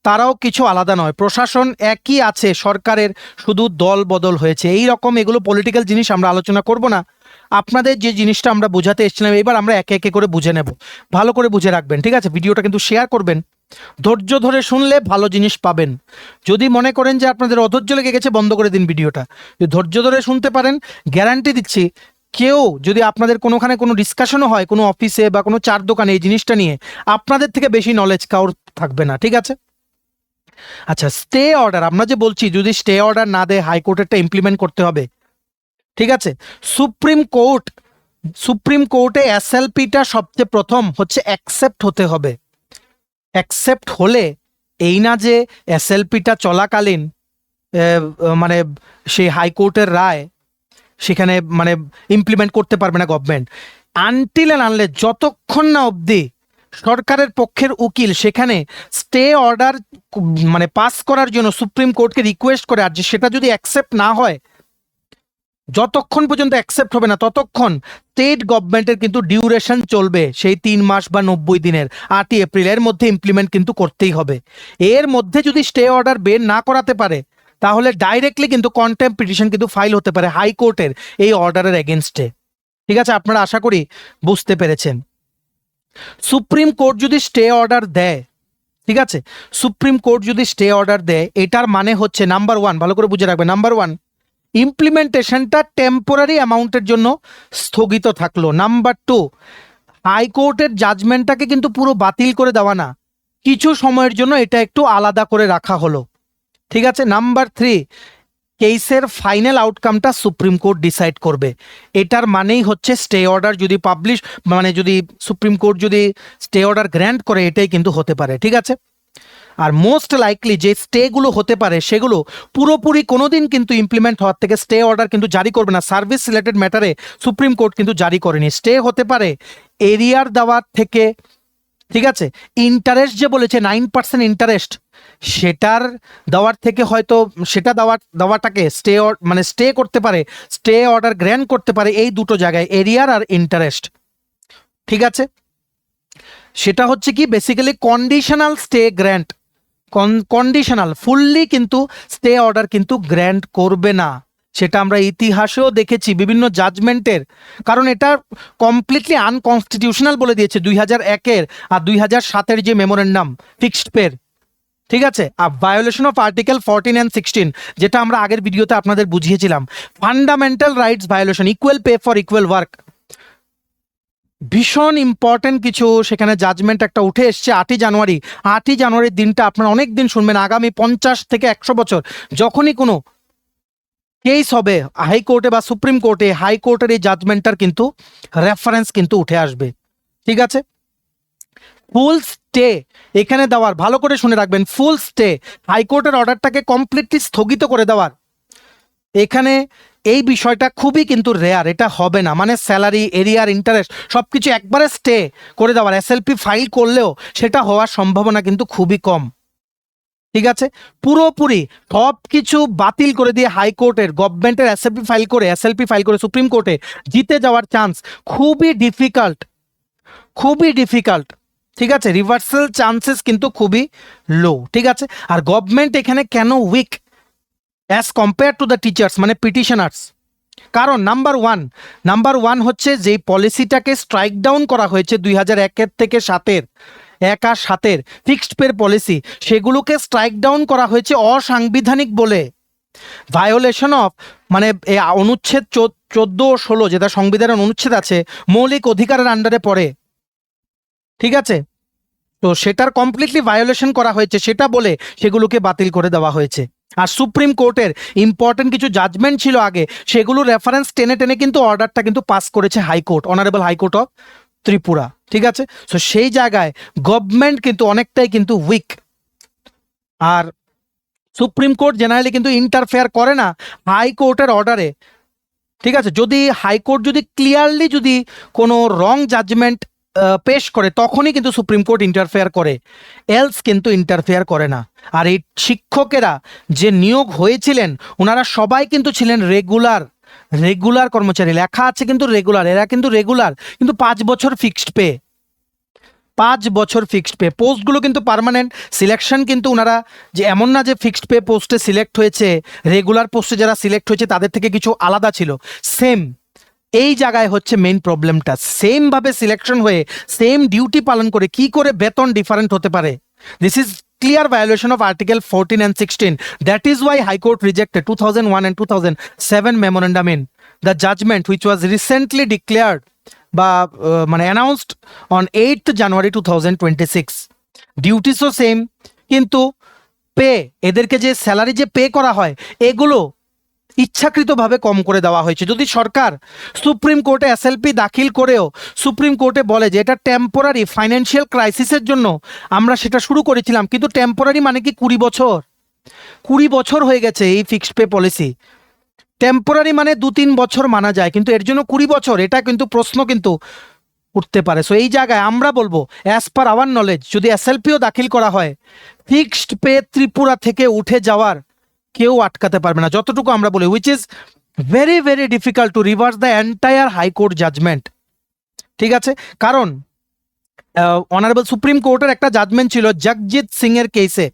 তারাও কিছু আলাদা নয়, প্রশাসন একই আছে, সরকারের শুধু দল বদল হয়েছে। এই রকম এগুলো পলিটিক্যাল জিনিস আমরা আলোচনা করব না। আপনাদের যে জিনিসটা আমরা বোঝাতে এসেছিলাম, এবার আমরা একে একে করে বুঝে নেব। ভালো করে বুঝে রাখবেন, ঠিক আছে? ভিডিওটা কিন্তু শেয়ার করবেন, ধৈর্য ধরে শুনলে ভালো জিনিস পাবেন। যদি মনে করেন যে আপনাদের অধৈর্য লেগে গেছে, বন্ধ করে দিন ভিডিওটা। যদি ধৈর্য ধরে শুনতে পারেন, গ্যারান্টি দিচ্ছি, কেউ যদি আপনাদের কোনোখানে কোনো ডিসকাশনও হয়, কোনো অফিসে বা কোনো চার দোকানে এই জিনিসটা নিয়ে, আপনাদের থেকে বেশি নলেজ কারোর থাকবে না, ঠিক আছে? আচ্ছা, স্টে অর্ডার আমরা যে বলছি, যদি স্টে অর্ডার না দেয় হাইকোর্টেরটা ইমপ্লিমেন্ট করতে হবে, ঠিক আছে? সুপ্রিম কোর্টে এসএলপিটা সবচেয়ে প্রথম হচ্ছে অ্যাকসেপ্ট হতে হবে। অ্যাকসেপ্ট হলে এই না যে এসএলপিটা চলাকালীন মানে সেই হাইকোর্টের রায় সেখানে মানে ইমপ্লিমেন্ট করতে পারবে না গভর্নমেন্ট, আনটিল অ্যান্ড আনলেস যতক্ষণ না অবধি সরকারের পক্ষের উকিল সেখানে স্টে অর্ডার মানে পাস করার জন্য সুপ্রিম কোর্টকে রিকোয়েস্ট করে, আর যে সেটা যদি অ্যাকসেপ্ট না হয়, যতক্ষণ পর্যন্ত অ্যাকসেপ্ট হবে না ততক্ষণ স্টেট গভর্নমেন্টের কিন্তু ডিউরেশন চলবে, সেই 3 মাস বা 90 দিনের। 8ই এপ্রিল এর মধ্যে ইমপ্লিমেন্ট কিন্তু করতেই হবে। এর মধ্যে যদি স্টে অর্ডার বের না করাতে পারে, তাহলে ডাইরেক্টলি কিন্তু কন্টেম্প পিটিশন কিন্তু ফাইল হতে পারে হাইকোর্টের এই অর্ডারের এগেনস্টে, ঠিক আছে? আপনারা আশা করি বুঝতে পেরেছেন। সুপ্রিম কোর্ট যদি স্টে অর্ডার দেয়, ঠিক আছে, সুপ্রিম কোর্ট যদি স্টে অর্ডার দেয়, এটার মানে হচ্ছে নাম্বার 1, ভালো করে বুঝে রাখবে, নাম্বার 1, ইমপ্লিমেন্টেশনটা টেম্পোরারি অ্যামাউন্টের জন্য স্থগিত থাকলো। নাম্বার 2, হাইকোর্টের জাজমেন্টটাকে কিন্তু পুরো বাতিল করে দেওয়া না, কিছু সময়ের জন্য এটা একটু আলাদা করে রাখা হলো, ঠিক আছে? নাম্বার 3, কেসের ফাইনাল আউটকামটা সুপ্রিম কোর্ট ডিসাইড করবে। এটার মানেই হচ্ছে স্টে অর্ডার যদি পাবলিশ, মানে যদি সুপ্রিম কোর্ট যদি স্টে অর্ডার গ্র্যান্ট করে, এটাই কিন্তু হতে পারে, ঠিক আছে? আর মোস্ট লাইকলি যে স্টেগুলো হতে পারে সেগুলো পুরোপুরি কোনোদিন কিন্তু ইমপ্লিমেন্ট হওয়ার থেকে স্টে অর্ডার কিন্তু জারি করবে না। সার্ভিস রিলেটেড ম্যাটারে সুপ্রিম কোর্ট কিন্তু জারি করেনি। স্টে হতে পারে এরিয়ার দেওয়ার থেকে, ঠিক আছে? ইন্টারেস্ট যে বলেছে 9% ইন্টারেস্ট, সেটার দেওয়ার থেকে হয়তো সেটা দেওয়াটাকে মানে স্টে করতে পারে, স্টে অর্ডার গ্র্যান্ট করতে পারে, এই দুটো জায়গায়, এরিয়ার আর ইন্টারেস্ট, ঠিক আছে? সেটা হচ্ছে কি basically conditional stay grant, conditional, fully কিন্তু স্টে অর্ডার কিন্তু গ্র্যান্ট করবে না। সেটা আমরা ইতিহাসেও দেখেছি বিভিন্ন জাজমেন্টের, কারণ এটা কমপ্লিটলি আনকনস্টিটিউশনাল বলে দিয়েছে 2001-এর আর 2007-এর যে মেমোরেন্ডাম ফিক্সড পের, ঠিক আছে? আর ভায়োলেশন অফ আর্টিকেল 14 অ্যান্ড 16, যেটা আমরা আগের ভিডিওতে আপনাদের বুঝিয়েছিলাম, fundamental rights violation, equal pay for equal work, ভীষণ ইম্পর্টেন্ট কিছু সেখানে জাজমেন্ট একটা উঠে এসছে 8ই জানুয়ারি। 8ই জানুয়ারির দিনটা আপনারা অনেক দিন শুনবেন, আগামী 50 থেকে 100 বছর যখনই কোনো কেস হবে হাইকোর্টে বা সুপ্রিম কোর্টে, হাইকোর্টের এই জাজমেন্টটার কিন্তু রেফারেন্স কিন্তু উঠে আসবে, ঠিক আছে? ফুল স্টে এখানে দেওয়ার, ভালো করে শুনে রাখবেন, ফুল স্টে হাইকোর্টের অর্ডারটাকে কমপ্লিটলি স্থগিত করে দেওয়ার, এখানে এই বিষয়টা খুবই কিন্তু রেয়ার, এটা হবে না। মানে স্যালারি, এরিয়ার, ইন্টারেস্ট সবকিছু একবারে স্টে করে দেওয়ার, এসএলপি ফাইল করলেও সেটা হওয়ার সম্ভাবনা কিন্তু খুবই কম, ঠিক আছে? পুরোপুরি সব কিছু বাতিল করে দিয়ে হাইকোর্টের গভর্নমেন্টের এসএলপি ফাইল করে সুপ্রিম কোর্টে জিতে যাওয়ার চান্স খুবই ডিফিকাল্ট, খুবই ডিফিকাল্ট, ঠিক আছে? রিভার্সাল চান্সেস কিন্তু খুবই লো, ঠিক আছে? আর গভর্নমেন্ট এখানে কেন weak as compare to the teachers, মানে পিটিশনার্স, কারণ নাম্বার ওয়ান হচ্ছে যেই পলিসিটাকে স্ট্রাইক ডাউন করা হয়েছে 2001 থেকে 7-এর 1 আর 7-এর ফিক্সড পের পলিসি, সেগুলোকে স্ট্রাইক ডাউন করা হয়েছে অসাংবিধানিক বলে। ভায়োলেশন অফ মানে অনুচ্ছেদ 14 ও 16 যেটা সংবিধানের অনুচ্ছেদ আছে, মৌলিক অধিকারের আন্ডারে পড়ে, ঠিক আছে? তো সেটার কমপ্লিটলি ভায়োলেশন করা হয়েছে, সেটা বলে সেগুলোকে বাতিল করে দেওয়া হয়েছে। আর সুপ্রিম কোর্টের ইম্পর্টেন্ট কিছু জাজমেন্ট ছিল আগে, সেগুলো রেফারেন্স টেনে টেনে কিন্তু অর্ডারটা কিন্তু পাস করেছে high court, honourable high court of Tripura, ঠিক আছে? সো সেই জায়গায় গভর্নমেন্ট কিন্তু অনেকটাই কিন্তু উইক। আর সুপ্রিম কোর্ট জেনারেলি কিন্তু ইন্টারফেয়ার করে না হাইকোর্টের অর্ডারে, ঠিক আছে? যদি হাইকোর্ট যদি ক্লিয়ারলি যদি কোনো রং জাজমেন্ট পেশ করে তখনই কিন্তু সুপ্রিম কোর্ট ইন্টারফেয়ার করে, এলস কিন্তু ইন্টারফেয়ার করে না। আর এই শিক্ষকেরা যে নিয়োগ হয়েছিলেন ওনারা সবাই কিন্তু ছিলেন রেগুলার কর্মচারী, লেখা আছে কিন্তু রেগুলার, এরা কিন্তু রেগুলার, কিন্তু 5 বছর ফিক্সড পে, 5 বছর ফিক্সড পে। পোস্টগুলো কিন্তু পার্মানেন্ট, সিলেকশন কিন্তু ওনারা যে এমন না যে ফিক্সড পে পোস্টে সিলেক্ট হয়েছে, রেগুলার পোস্টে যারা সিলেক্ট হয়েছে তাদের থেকে কিছু আলাদা ছিল, সেম। এই জায়গায় হচ্ছে মেইন প্রবলেমটা, সেম ভাবে সিলেকশন হয়ে সেম ডিউটি পালন করে কি করে বেতন ডিফারেন্ট হতে পারে? This is clear violation of article 14 and 16. That is why High Court rejected 2001 and 2007 memorandum in the judgment which was recently declared বা মানে announced on 8th January 2026. ডিউটিসও same, কিন্তু পে, এদেরকে যে স্যালারি যে পে করা হয় এগুলো ইচ্ছাকৃতভাবে কম করে দেওয়া হয়েছে। যদি সরকার সুপ্রিম কোর্টে এসএলপি দাখিল করেও সুপ্রিম কোর্টে বলে যে এটা টেম্পোরারি ফাইন্যান্সিয়াল ক্রাইসিসের জন্য আমরা সেটা শুরু করেছিলাম, কিন্তু টেম্পোরারি মানে কি 20 বছর হয়ে গেছে এই ফিক্সড পে পলিসি, টেম্পোরারি মানে 2-3 বছর মানা যায়, কিন্তু এর জন্য 20 বছর, এটা কিন্তু প্রশ্ন কিন্তু উঠতে পারে। সো এই জায়গায় আমরা বলবো অ্যাজ পার আওয়ার নলেজ যদি এসএলপিও দাখিল করা হয়, ফিক্সড পে ত্রিপুরা থেকে উঠে যাওয়ার কেউ আটকাতে পারবে না, যতটুকু আমরা বলি, which is very very difficult to reverse the entire high court judgment, ঠিক আছে? কারণ অনারেবল সুপ্রিম কোর্টের একটা জাজমেন্ট ছিল জগজিৎ সিং এর কেসে,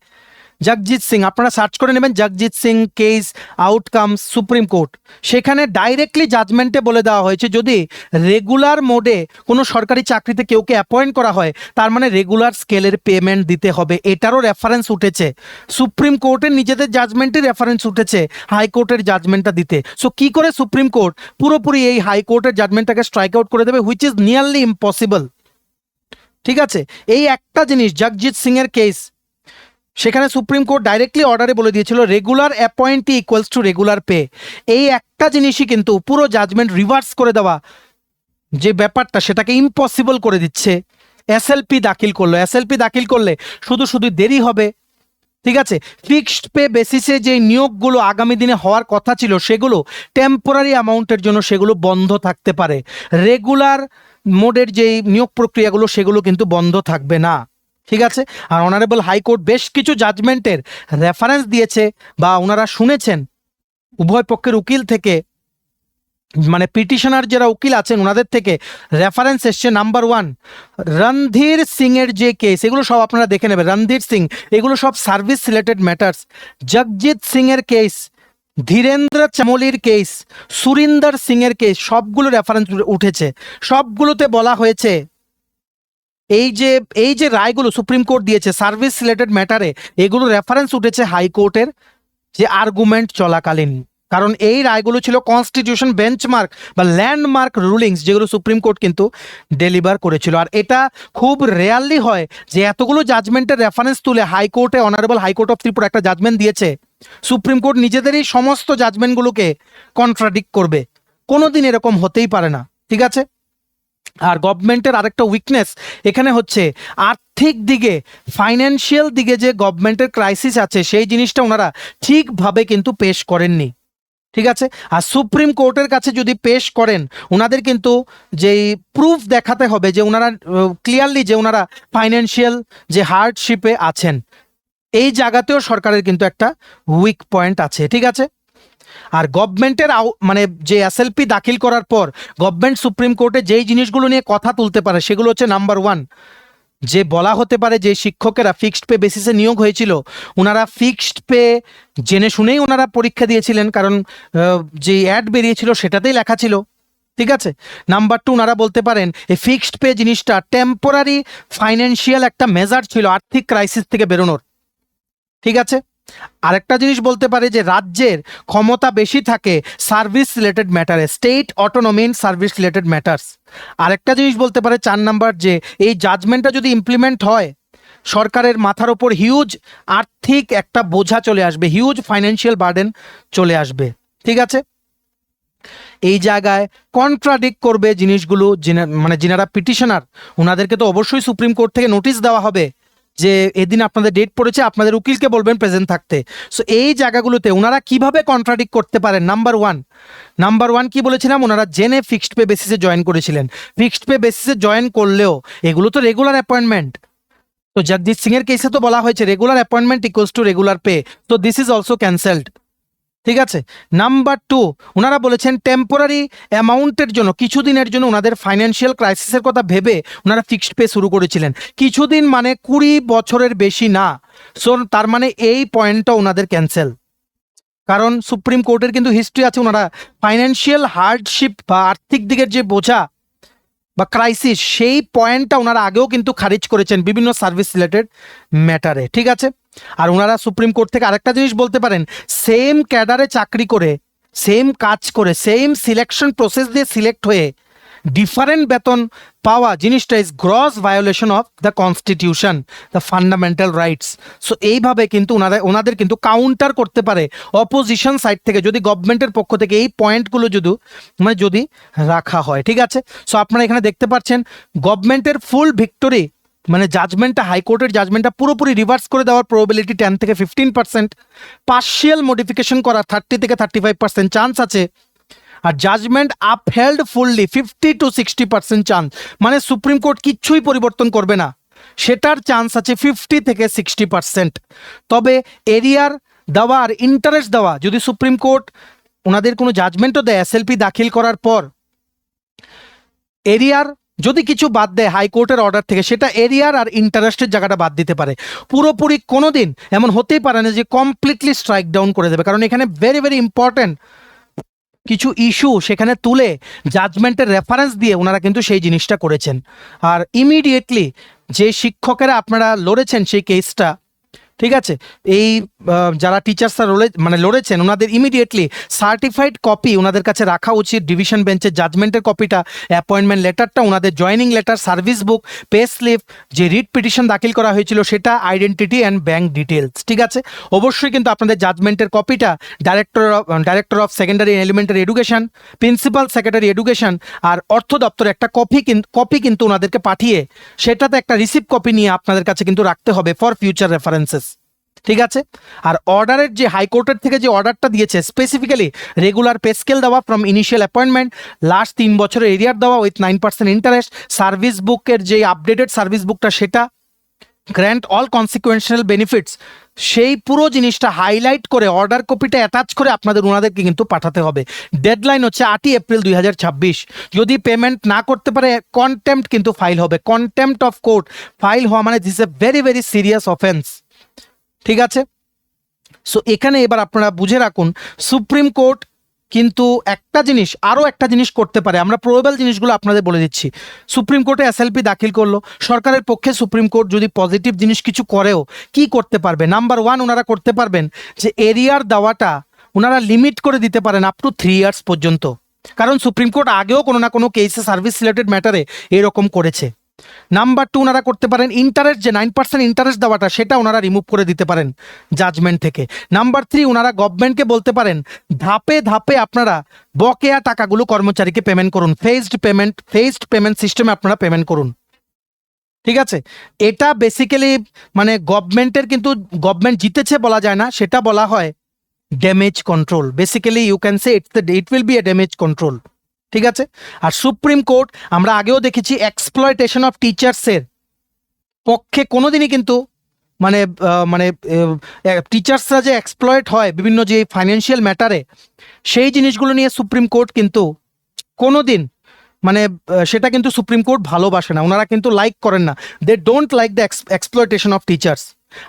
জগজিৎ সিং, আপনারা সার্চ করে নেবেন Jagjit Singh case outcomes supreme court, সেখানে ডাইরেক্টলি জাজমেন্টে বলে দেওয়া হয়েছে যদি রেগুলার মোডে কোনো সরকারি চাকরিতে কেউকে অ্যাপয়েন্ট করা হয় তার মানে রেগুলার স্কেলের পেমেন্ট দিতে হবে, এটারও রেফারেন্স উঠেছে, সুপ্রিম কোর্টের নিজেদের জাজমেন্টের রেফারেন্স উঠেছে হাইকোর্টের জাজমেন্টটা দিতে। সো কি করে সুপ্রিম কোর্ট পুরোপুরি এই হাইকোর্টের জাজমেন্টটাকে স্ট্রাইক আউট করে দেবে, হুইচ ইজ নিয়ারলি ইম্পসিবল, ঠিক আছে? এই একটা জিনিস জগজিৎ সিং এর কেস, সেখানে সুপ্রিম কোর্ট ডাইরেক্টলি অর্ডারে বলে দিয়েছিল regular appointee equals to regular pay, এই একটা জিনিসই কিন্তু পুরো জাজমেন্ট রিভার্স করে দেওয়া যে ব্যাপারটা সেটাকে ইম্পসিবল করে দিচ্ছে। এসএলপি দাখিল করলে শুধু দেরি হবে, ঠিক আছে? ফিক্সড পে বেসিসে যে নিয়োগগুলো আগামী দিনে হওয়ার কথা ছিল সেগুলো টেম্পোরারি অ্যামাউন্টের জন্য সেগুলো বন্ধ থাকতে পারে, রেগুলার মোডের যেই নিয়োগ প্রক্রিয়াগুলো সেগুলো কিন্তু বন্ধ থাকবে না, ঠিক আছে? আর অনারেবল হাইকোর্ট বেশ কিছু জাজমেন্টের রেফারেন্স দিয়েছে বা ওনারা শুনেছেন উভয় পক্ষের উকিল থেকে, মানে পিটিশনার যারা উকিল আছেন ওনাদের থেকে রেফারেন্স এসছে। নাম্বার 1 রণধীর সিং এর যে কেস, এগুলো সব আপনারা দেখে নেবেন, রণধীর সিং, এগুলো সব service related matters. Jagjit Singh এর কেস, ধীরেন্দ্র চামোলির কেস, সুরিন্দর সিং এর কেস, সবগুলো রেফারেন্স উঠেছে, সবগুলোতে বলা হয়েছে এই যে রায়গুলো সুপ্রিম কোর্ট দিয়েছে সার্ভিস রিলেটেড ম্যাটারে, এগুলো রেফারেন্স উঠেছে হাইকোর্টের যে আর্গুমেন্ট চলাকালীন, কারণ এই রায়গুলো ছিল কনস্টিটিউশন বেঞ্চমার্ক বা ল্যান্ডমার্ক রুলিংস যেগুলো সুপ্রিম কোর্ট কিন্তু ডেলিভার করেছিল। আর এটা খুব রেয়ারলি হয় যে এতগুলো জাজমেন্টের রেফারেন্স তুলে হাইকোর্টে অনারেবল হাইকোর্ট অফ ত্রিপুরা একটা জাজমেন্ট দিয়েছে, সুপ্রিম কোর্ট নিজেদেরই সমস্ত জাজমেন্টগুলোকে কন্ট্রাডিক্ট করবে, কোনোদিন এরকম হতেই পারে না, ঠিক আছে? আর গভর্নমেন্টের আরেকটা উইকনেস এখানে হচ্ছে আর্থিক দিকে, ফাইন্যান্সিয়াল দিকে যে গভর্নমেন্টের ক্রাইসিস আছে সেই জিনিসটা ওনারা ঠিকভাবে কিন্তু পেশ করেননি, ঠিক আছে? আর সুপ্রিম কোর্টের কাছে যদি পেশ করেন ওনাদের কিন্তু যেই প্রুফ দেখাতে হবে যে ওনারা ক্লিয়ারলি যে ওনারা ফাইন্যান্সিয়াল যে হার্ডশিপে আছেন, এই জায়গাতেও সরকারের কিন্তু একটা উইক পয়েন্ট আছে, ঠিক আছে? আর গভর্নমেন্টের মানে যে এসএলপি দাখিল করার পর গভর্নমেন্ট সুপ্রিম কোর্টে যেই জিনিসগুলো নিয়ে কথা তুলতে পারে সেগুলো হচ্ছে নাম্বার 1 যে বলা হতে পারে যে শিক্ষকেরা ফিক্সড পে বেসিসে নিয়োগ হয়েছিল, ওনারা ফিক্সড পে জেনে শুনেই ওনারা পরীক্ষা দিয়েছিলেন, কারণ যে অ্যাড বেরিয়েছিল সেটাতেই লেখা ছিল। ঠিক আছে। নাম্বার 2, ওনারা বলতে পারেন এই ফিক্সড পে জিনিসটা টেম্পোরারি ফাইন্যান্সিয়াল একটা মেজার ছিল আর্থিক ক্রাইসিস থেকে বেরোনোর। ঠিক আছে। আরেকটা জিনিস বলতে পারে যে রাজ্যের ক্ষমতা বেশি থাকে সার্ভিস রিলেটেড ম্যাটারে, state autonomy in service related matters. আরেকটা জিনিস বলতে পারে 4 নাম্বার, যে এই জাজমেন্টটা যদি ইমপ্লিমেন্ট হয় সরকারের মাথার ওপর হিউজ আর্থিক একটা বোঝা চলে আসবে, হিউজ ফাইন্যান্সিয়াল বার্ডেন চলে আসবে। ঠিক আছে। এই জায়গায় কন্ট্রাডিক্ট করবে জিনিসগুলো, মানে যিনারা পিটিশনার ওনাদেরকে তো অবশ্যই সুপ্রিম কোর্ট থেকে নোটিশ দেওয়া হবে যে এদিন আপনাদের ডেট পড়েছে, আপনাদের উকিলকে বলবেন প্রেজেন্ট থাকতে। সো এই জায়গাগুলোতে ওনারা কিভাবে কন্ট্রাডিক্ট করতে পারেন? নাম্বার ওয়ান কি বলেছিলাম, ওনারা জেনে ফিক্সড পে বেসিসে জয়েন করেছিলেন। ফিক্সড পে বেসিসে জয়েন করলেও এগুলো তো রেগুলার অ্যাপয়েন্টমেন্ট। তো জগজিৎ সিং এর কেসে তো বলা হয়েছে regular appointment equals to regular pay, তো দিস ইজ অলসো ক্যান্সেলড। ঠিক আছে। নাম্বার 2, ওনারা বলেছেন টেম্পোরারি অ্যামাউন্টের জন্য, কিছুদিনের জন্য ওনাদের ফাইন্যান্সিয়াল ক্রাইসিসের কথা ভেবে ওনারা ফিক্সড পে শুরু করেছিলেন। কিছুদিন মানে 20 বছরের বেশি না। সো তার মানে এই পয়েন্টটা ওনাদের ক্যান্সেল, কারণ সুপ্রিম কোর্টের কিন্তু হিস্ট্রি আছে, ওনারা ফাইন্যান্সিয়াল হার্ডশিপ বা আর্থিক দিকের যে বোঝা বা ক্রাইসিস, সেই পয়েন্টটা ওনারা আগেও কিন্তু খারিজ করেছেন বিভিন্ন সার্ভিস রিলেটেড ম্যাটারে। ঠিক আছে। আর ওনারা সুপ্রিম কোর্ট থেকে আরেকটা জিনিস বলতে পারেন, সেম ক্যাডারে চাকরি করে, সেম কাজ করে, সেম সিলেকশন প্রসেস দিয়ে সিলেক্ট হয়ে ডিফারেন্ট বেতন পাওয়া জিনিসটা is gross violation of the constitution, the fundamental rights. So এইভাবে কিন্তু ওনাদের কিন্তু কাউন্টার করতে পারে অপোজিশন সাইড থেকে, যদি গভর্নমেন্টের পক্ষ থেকে এই পয়েন্টগুলো যদি রাখা হয়। ঠিক আছে। সো আপনারা এখানে দেখতে পাচ্ছেন গভর্নমেন্টের ফুল ভিক্টোরি, মানে জাজমেন্টটা, হাইকোর্টের জাজমেন্টটা পুরোপুরি রিভার্স করে দেওয়ার প্রবাবিলিটি 10 থেকে 15%, পার্শিয়াল মডিফিকেশন করা 30 থেকে 35% চান্স আছে, আর judgment upheld fully 50 to 60% chance, মানে সুপ্রিম কোর্ট কিচ্ছুই পরিবর্তন করবে না, সেটার চান্স আছে 50 থেকে 60%। তবে এরিয়ার দেওয়া আর ইন্টারেস্ট দেওয়া, যদি সুপ্রিম কোর্ট ওনাদের কোনো জাজমেন্টও দেয় এসএলপি দাখিল করার পর, এরিয়ার যদি কিছু বাদ দেয় হাইকোর্টের অর্ডার থেকে, সেটা এরিয়ার আর ইন্টারেস্টের জায়গাটা বাদ দিতে পারে। পুরোপুরি কোনো দিন এমন হতেই পারে না যে কমপ্লিটলি স্ট্রাইক ডাউন করে দেবে, কারণ এখানে ভেরি ভেরি ইম্পর্টেন্ট কিছু ইস্যু সেখানে তুলে জাজমেন্টের রেফারেন্স দিয়ে ওনারা কিন্তু সেই জিনিসটা করেছেন। আর ইমিডিয়েটলি যে শিক্ষকেরা আপনারা লড়েছেন সেই কেসটা, ঠিক আছে, এই যারা টিচার্সরা লড়েছেন ওনাদের ইমিডিয়েটলি সার্টিফাইড কপি ওনাদের কাছে রাখা উচিত, ডিভিশন বেঞ্চের জাজমেন্টের কপিটা, অ্যাপয়েন্টমেন্ট লেটারটা, ওনাদের joining letter, service book, pay slip, যে রিট পিটিশন দাখিল করা হয়েছিল সেটা, আইডেন্টিটি অ্যান্ড ব্যাঙ্ক ডিটেলস। ঠিক আছে। অবশ্যই কিন্তু আপনাদের জাজমেন্টের কপিটা director of secondary elementary education, principal secretary education আর অর্থ দপ্তরে একটা কপি কিন্তু ওনাদেরকে পাঠিয়ে সেটাতে একটা রিসিপ্ট কপি নিয়ে আপনাদের কাছে কিন্তু রাখতে হবে ফর ফিউচার রেফারেন্সেস। ঠিক আছে। আর অর্ডারের যে হাইকোর্টের থেকে যে অর্ডারটা দিয়েছে, স্পেসিফিক্যালি রেগুলার পে স্কেল দেওয়া ফ্রম ইনিশিয়াল অ্যাপয়েন্টমেন্ট, লাস্ট 3 বছরের এরিয়ার দেওয়া উইথ 9% ইন্টারেস্ট, সার্ভিস বুকের যে আপডেটেড সার্ভিস বুকটা সেটা, গ্র্যান্ট অল কনসিকুয়েন্সিয়াল বেনিফিটস, সেই পুরো জিনিসটা হাইলাইট করে অর্ডার কপিটা অ্যাটাচ করে ওনাদেরকে কিন্তু পাঠাতে হবে। ডেডলাইন হচ্ছে 8 এপ্রিল 2026। যদি পেমেন্ট না করতে পারে কন্টেম্প্ট কিন্তু ফাইল হবে। কন্টেম্প্ট অফ কোর্ট ফাইল হওয়া মানে this a very very serious offence. ঠিক আছে। সো এখানে এবার আপনারা বুঝে রাখুন, সুপ্রিম কোর্ট কিন্তু আরও একটা জিনিস করতে পারে। আমরা প্রবেবল জিনিসগুলো আপনাদের বলে দিচ্ছি। সুপ্রিম কোর্টে এসএলপি দাখিল করলো, সরকারের পক্ষে সুপ্রিম কোর্ট যদি পজিটিভ জিনিস কিছু করেও কি করতে পারবে? নাম্বার 1, ওনারা করতে পারবেন যে এরিয়ার দেওয়াটা ওনারা লিমিট করে দিতে পারেন আপ টু 3 ইয়ার্স পর্যন্ত, কারণ সুপ্রিম কোর্ট আগেও কোনো না কোনো কেসে সার্ভিস রিলেটেড ম্যাটারে এরকম করেছে। নাম্বার 2, ওনারা করতে পারেন ইন্টারেস্ট, যে 9% ইন্টারেস্ট দেওয়াটা সেটা ওনারা রিমুভ করে দিতে পারেন জাজমেন্ট থেকে। নাম্বার 3, ওনারা গভর্নমেন্টকে বলতে পারেন ধাপে ধাপে আপনারা বকেয়া টাকাগুলো কর্মচারীকে পেমেন্ট করুন, ফেজড পেমেন্ট সিস্টেমে আপনারা পেমেন্ট করুন। ঠিক আছে। এটা বেসিক্যালি মানে গভর্নমেন্ট জিতেছে বলা যায় না, সেটা বলা হয় damage control. Basically you can say it will be a damage control. ঠিক আছে। আর সুপ্রিম কোর্ট আমরা আগেও দেখেছি এক্সপ্লয়টেশন অফ টিচার্সের পক্ষে কোনোদিনই কিন্তু টিচার্সরা যে এক্সপ্লয়েট হয় বিভিন্ন যে ফাইন্যান্সিয়াল ম্যাটারে, সেই জিনিসগুলো নিয়ে সুপ্রিম কোর্ট কিন্তু কোনোদিন মানে সেটা কিন্তু সুপ্রিম কোর্ট ভালোবাসে না, ওনারা কিন্তু লাইক করেন না, they don't like the exploitation of teachers.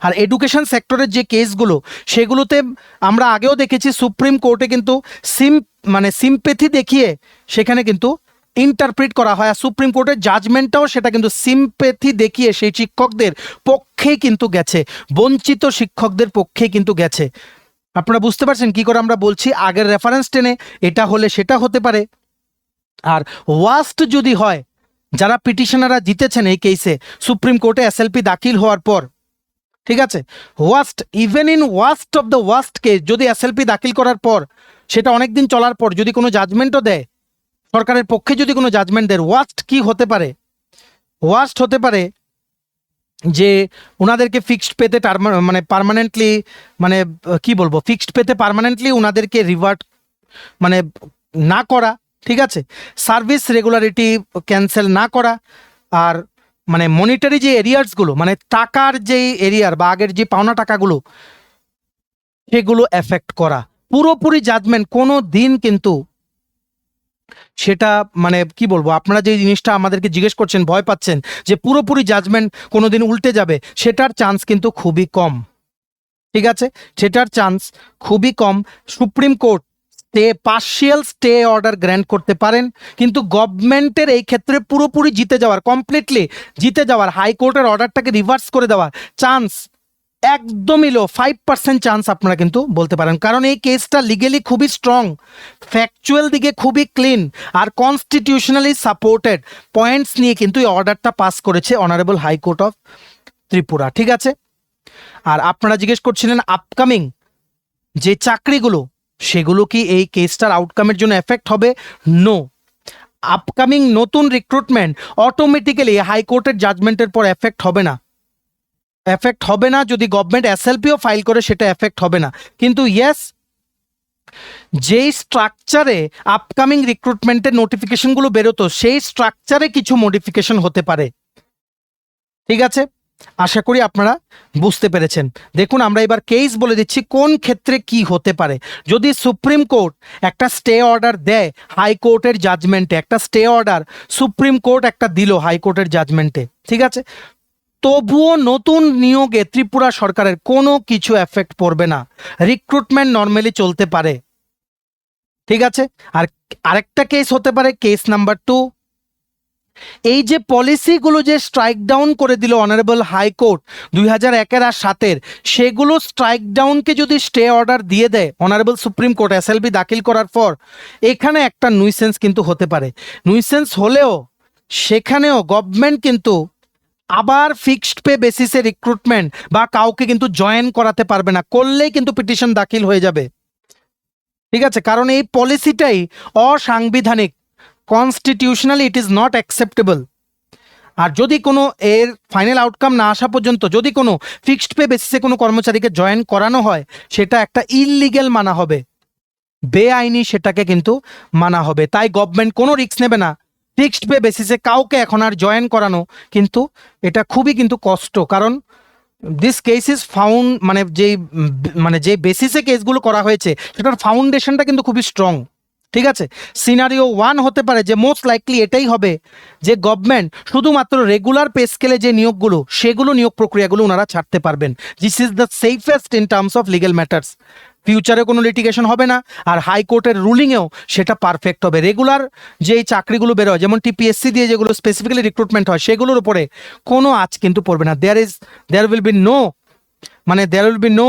আর এডুকেশন সেক্টরের যে কেসগুলো সেগুলোতে আমরা আগেও দেখেছি সুপ্রিম কোর্টে কিন্তু সিম্পেথি দেখিয়ে সেখানে কিন্তু ইন্টারপ্রিট করা হয়, আর সুপ্রিম কোর্টের জাজমেন্টটাও সেটা কিন্তু সিম্পেথি দেখিয়ে সেই শিক্ষকদের পক্ষেই কিন্তু গেছে, বঞ্চিত শিক্ষকদের পক্ষেই কিন্তু গেছে। আপনারা বুঝতে পারছেন কি করে আমরা বলছি, আগের রেফারেন্স টেনে এটা হলে সেটা হতে পারে। আর ওয়াস্ট যদি হয়, যারা পিটিশনাররা জিতেছেন এই কেসে সুপ্রিম কোর্টে এসএলপি দাখিল হওয়ার পর, ঠিক আছে, worst, even in worst of the worst case যদি এসএলপি দাখিল করার পর সেটা অনেকদিন চলার পর যদি কোনো জাজমেন্টও দেয়, সরকারের পক্ষে যদি কোনো জাজমেন্ট দেয়, ওয়াস্ট কি হতে পারে? ওয়াস্ট হতে পারে যে ওনাদেরকে ফিক্সড পেতে পার্মানেন্টলি কি বলবো, ফিক্সড পেতে পার্মানেন্টলি ওনাদেরকে রিভার্ট না করা, ঠিক আছে, সার্ভিস রেগুলারিটি ক্যান্সেল না করা, আর মনিটারি যে এরিয়ার্সগুলো টাকার যেই এরিয়ার বা আগের যে পাওনা টাকাগুলো সেগুলো এফেক্ট করা। পুরোপুরি জাজমেন্ট কোনো দিন কিন্তু সেটা কি বলবো, আপনারা যে জিনিসটা আমাদেরকে জিজ্ঞেস করছেন, ভয় পাচ্ছেন যে পুরোপুরি জাজমেন্ট কোনোদিন উল্টে যাবে, সেটার চান্স কিন্তু খুবই কম, ঠিক আছে, সেটার চান্স খুবই কম। Supreme Court partial stay order grant করতে পারেন, কিন্তু গভর্নমেন্টের এই ক্ষেত্রে পুরোপুরি জিতে যাওয়ার, কমপ্লিটলি জিতে যাওয়ার, হাইকোর্টের অর্ডারটাকে রিভার্স করে দেওয়ার চান্স একদমই লো, 5% চান্স আপনারা কিন্তু বলতে পারেন, কারণ এই কেসটা লিগেলি খুবই স্ট্রং, ফ্যাকচুয়াল দিকে খুবই ক্লিন, আর কনস্টিটিউশনালি সাপোর্টেড পয়েন্টস নিয়ে কিন্তু এই অর্ডারটা পাস করেছে অনারেবল হাইকোর্ট অফ ত্রিপুরা, ঠিক আছে। আর আপনারা জিজ্ঞেস করছিলেন আপকামিং যে চাকরিগুলো সেগুলো কি এই কেসটার আউটকামের জন্য এফেক্ট হবে? নো, আপকামিং নতুন রিক্রুটমেন্ট অটোমেটিক্যালি হাইকোর্টের জাজমেন্টের পর এফেক্ট হবে না, এফেক্ট হবে না। যদি গভর্নমেন্ট এসএলপিও ফাইল করে সেটা এফেক্ট হবে না, কিন্তু ইয়েস, যেই স্ট্রাকচারে আপকামিং রিক্রুটমেন্টের নোটিফিকেশনগুলো বেরোতো সেই স্ট্রাকচারে কিছু মডিফিকেশন হতে পারে, ঠিক আছে। আশা করি আপনারা বুঝতে পেরেছেন। দেখুন আমরা এবার কেস বলে দিচ্ছি কোন ক্ষেত্রে কি হতে পারে। যদি সুপ্রিম কোর্ট একটা স্টে অর্ডার দেয় হাইকোর্টের জাজমেন্টে, একটা স্টে অর্ডার সুপ্রিম কোর্ট একটা দিল হাইকোর্টের জাজমেন্টে, ঠিক আছে, তবুও নতুন নিয়োগে ত্রিপুরা সরকারের কোনো কিছু এফেক্ট পড়বে না, রিক্রুটমেন্ট নর্মালি চলতে পারে, ঠিক আছে। আর আরেকটা কেস হতে পারে, কেস নাম্বার 2, এই যে পলিসিগুলো যে স্ট্রাইক ডাউন করে দিল অনারেবল হাইকোর্ট 2001 আর 7, সেগুলো স্ট্রাইক ডাউনকে যদি স্টে অর্ডার দিয়ে দেয় অনারেবল সুপ্রিম কোর্ট এসএলপি দাখিল করার পর, এখানে একটা নুইসেন্স কিন্তু হতে পারে। নুইসেন্স হলেও সেখানেও গভর্নমেন্ট কিন্তু আবার ফিক্সড পে বেসিসে রিক্রুটমেন্ট বা কাউকে কিন্তু জয়েন করাতে পারবে না, করলেই কিন্তু পিটিশন দাখিল হয়ে যাবে, ঠিক আছে, কারণ এই পলিসিটাই অসাংবিধানিক, constitutionally it is not acceptable. আর যদি কোনো এর ফাইনাল আউটকাম না আসা পর্যন্ত যদি কোনো ফিক্সড পে বেসিসে কোনো কর্মচারীকে জয়েন করানো হয়, সেটা একটা ইললিগ্যাল মানা হবে, বেআইনি সেটাকে কিন্তু মানা হবে। তাই গভর্নমেন্ট কোনো রিস্ক নেবে না ফিক্সড পে বেসিসে কাউকে এখন আর জয়েন করানো, কিন্তু এটা খুবই কিন্তু কষ্ট, কারণ দিস কেস ইজ ফাউন্ড যে বেসিসে কেসগুলো করা হয়েছে সেটার ফাউন্ডেশনটা কিন্তু খুবই স্ট্রং, ঠিক আছে। সিনারিও 1 হতে পারে যে মোস্ট লাইকলি এটাই হবে যে গভর্নমেন্ট শুধুমাত্র রেগুলার পে স্কেলে যে নিয়োগগুলো সেগুলো নিয়োগ প্রক্রিয়াগুলো ওনারা ছাড়তে পারবেন, this is the safest in terms of legal matters. ফিউচারে কোনো লিটিগেশন হবে না, আর হাইকোর্টের রুলিংয়েও সেটা পারফেক্ট হবে। রেগুলার যেই চাকরিগুলো বেরোয় যেমন টিপিএসসি দিয়ে যেগুলো স্পেসিফিক্যালি রিক্রুটমেন্ট হয় সেগুলোর উপরে কোনো আঁচ কিন্তু পড়বে না। There will be no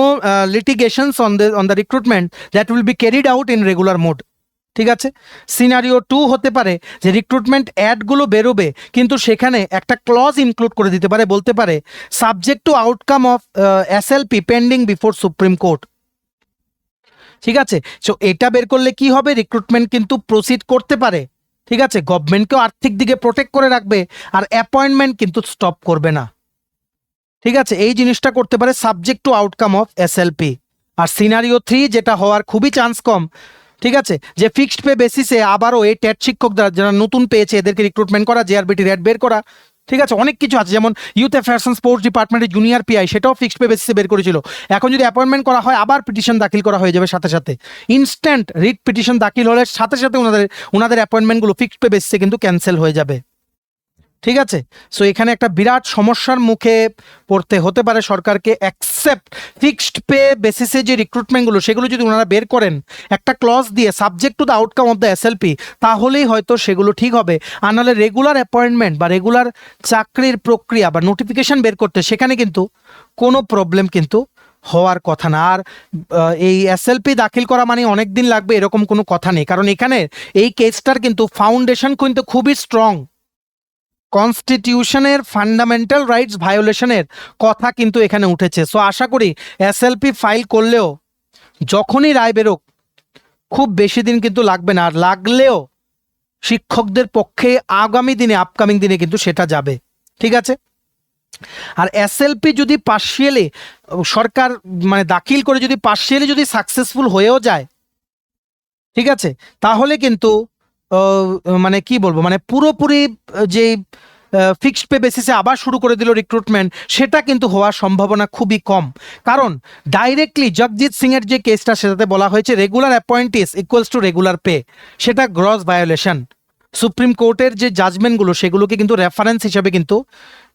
litigations on the recruitment that will be carried out in regular mode, ঠিক আছে। সিনারিও 2 হতে পারে যে রিক্রুটমেন্ট অ্যাডগুলো বেরোবে কিন্তু সেখানে একটা ক্লজ ইনক্লুড করে দিতে পারে, বলতে পারে subject to outcome of SLP pending before supreme court, ঠিক আছে। সো এটা বের করলে কি হবে, রিক্রুটমেন্ট কিন্তু প্রসিড করতে পারে, ঠিক আছে, গভর্নমেন্টকেও আর্থিক দিকে প্রোটেক্ট করে রাখবে, আর অ্যাপয়েন্টমেন্ট কিন্তু স্টপ করবে না, ঠিক আছে। এই জিনিসটা করতে পারে subject to outcome of SLP. আর সিনারিও 3 যেটা হওয়ার খুবই চান্স কম, ঠিক আছে, যে ফিক্সড পে বেসিসে আবারও এই টেট শিক্ষক যারা নতুন পেয়েছে এদেরকে রিক্রুটমেন্ট করা, জেআরবিটি রেট বের করা, ঠিক আছে, অনেক কিছু আছে, যেমন ইউথ অ্যাফেয়ার্স অ্যান্ড স্পোর্টস ডিপার্টমেন্টের জুনিয়র পিআই, সেটাও ফিক্সড পে বেসিসে বের করেছিল। এখন যদি অ্যাপয়েন্টমেন্ট করা হয় আবার পিটিশন দাখিল করা হয়ে যাবে সাথে সাথে, ইনস্ট্যান্ট রিট পিটিশন দাখিল হলে সাথে সাথে ওনাদের অ্যাপয়েন্টমেন্টগুলো ফিক্সড পে বেসিসে কিন্তু ক্যান্সেল হয়ে যাবে। ঠিক আছে, সো এখানে একটা বিরাট সমস্যার মুখে পড়তে হতে পারে সরকারকে। অ্যাকসেপ্ট ফিক্সড পে বেসিসে যে রিক্রুটমেন্টগুলো সেগুলো যদি ওনারা বের করেন একটা ক্লজ দিয়ে, subject to the outcome of the SLP, তাহলেই হয়তো সেগুলো ঠিক হবে। আর নাহলে রেগুলার অ্যাপয়েন্টমেন্ট বা রেগুলার চাকরির প্রক্রিয়া বা নোটিফিকেশন বের করতে সেখানে কিন্তু কোনো প্রবলেম কিন্তু হওয়ার কথা না। আর এই এসএলপি দাখিল করা মানে অনেক দিন লাগবে এরকম কোনো কথা নেই, কারণ এখানে এই কেসটার কিন্তু ফাউন্ডেশন কিন্তু খুবই স্ট্রং। কনস্টিটিউশনের ফান্ডামেন্টাল রাইটস ভায়োলেশনের কথা কিন্তু এখানে উঠেছে। সো আশা করি এসএলপি ফাইল করলেও যখনই রায় বেরোক খুব বেশি দিন কিন্তু লাগবে না, আর লাগলেও শিক্ষকদের পক্ষে আগামী দিনে আপকামিং দিনে কিন্তু সেটা যাবে। ঠিক আছে, আর এসএলপি যদি পার্শিয়ালি সরকার মানে দাখিল করে যদি পার্শিয়ালি যদি সাকসেসফুল হয়েও যায়, ঠিক আছে, তাহলে কিন্তু মানে কি বলবো, মানে পুরোপুরি যে ফিক্সড পে বেসিসে আবার শুরু করে দিল রিক্রুটমেন্ট, সেটা কিন্তু হওয়ার সম্ভাবনা খুবই কম। কারণ ডাইরেক্টলি জগজিৎ সিং এর যে কেসটা সেটাতে বলা হয়েছে regular appointees equals to regular pay, সেটা গ্রস ভায়োলেশন। সুপ্রিম কোর্টের যে জাজমেন্টগুলো সেগুলোকে কিন্তু রেফারেন্স হিসেবে কিন্তু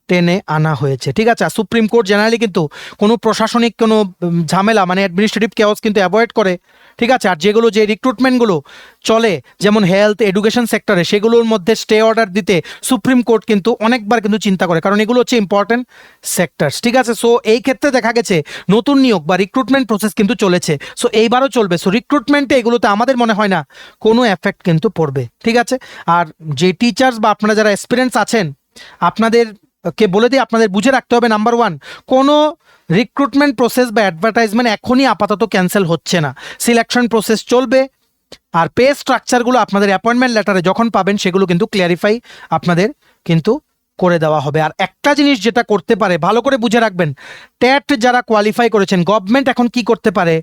টেনে আনা হয়েছে। ঠিক আছে, আর সুপ্রিম কোর্ট জেনারেলি কিন্তু কোনো প্রশাসনিক কোনো ঝামেলা মানে অ্যাডমিনিস্ট্রেটিভ কেওস কিন্তু অ্যাভয়েড করে। ঠিক আছে, আর যেগুলো যে রিক্রুটমেন্টগুলো চলে যেমন হেলথ এডুকেশন সেক্টরে, সেগুলোর মধ্যে স্টে অর্ডার দিতে সুপ্রিম কোর্ট কিন্তু অনেকবার কিন্তু চিন্তা করে, কারণ এগুলো হচ্ছে ইম্পর্টেন্ট সেক্টরস। ঠিক আছে, সো এই ক্ষেত্রে দেখা গেছে নতুন নিয়োগ বা রিক্রুটমেন্ট প্রসেস কিন্তু চলেছে, সো এইবারও চলবে। সো রিক্রুটমেন্টে এগুলোতে আমাদের মনে হয় না কোনো এফেক্ট কিন্তু পড়বে। ঠিক আছে, আর যে টিচার্স বা আপনারা যারা এক্সপিরিয়েন্স আছেন আপনাদের কে বলে দিই, আপনাদের বুঝে রাখতে হবে, নাম্বার ওয়ান, কোনো রিক্রুটমেন্ট প্রসেস বা অ্যাডভার্টাইজমেন্ট এখনই আপাতত ক্যান্সেল হচ্ছে না, সিলেকশন প্রসেস চলবে। আর পে স্ট্রাকচারগুলো আপনাদের অ্যাপয়েন্টমেন্ট লেটারে যখন পাবেন সেগুলো কিন্তু ক্লিয়ারিফাই আপনাদের কিন্তু করে দেওয়া হবে। আর একটা জিনিস যেটা করতে পারে ভালো করে বুঝে রাখবেন, ট্যাট যারা কোয়ালিফাই করেছেন, গভর্নমেন্ট এখন কি করতে পারে,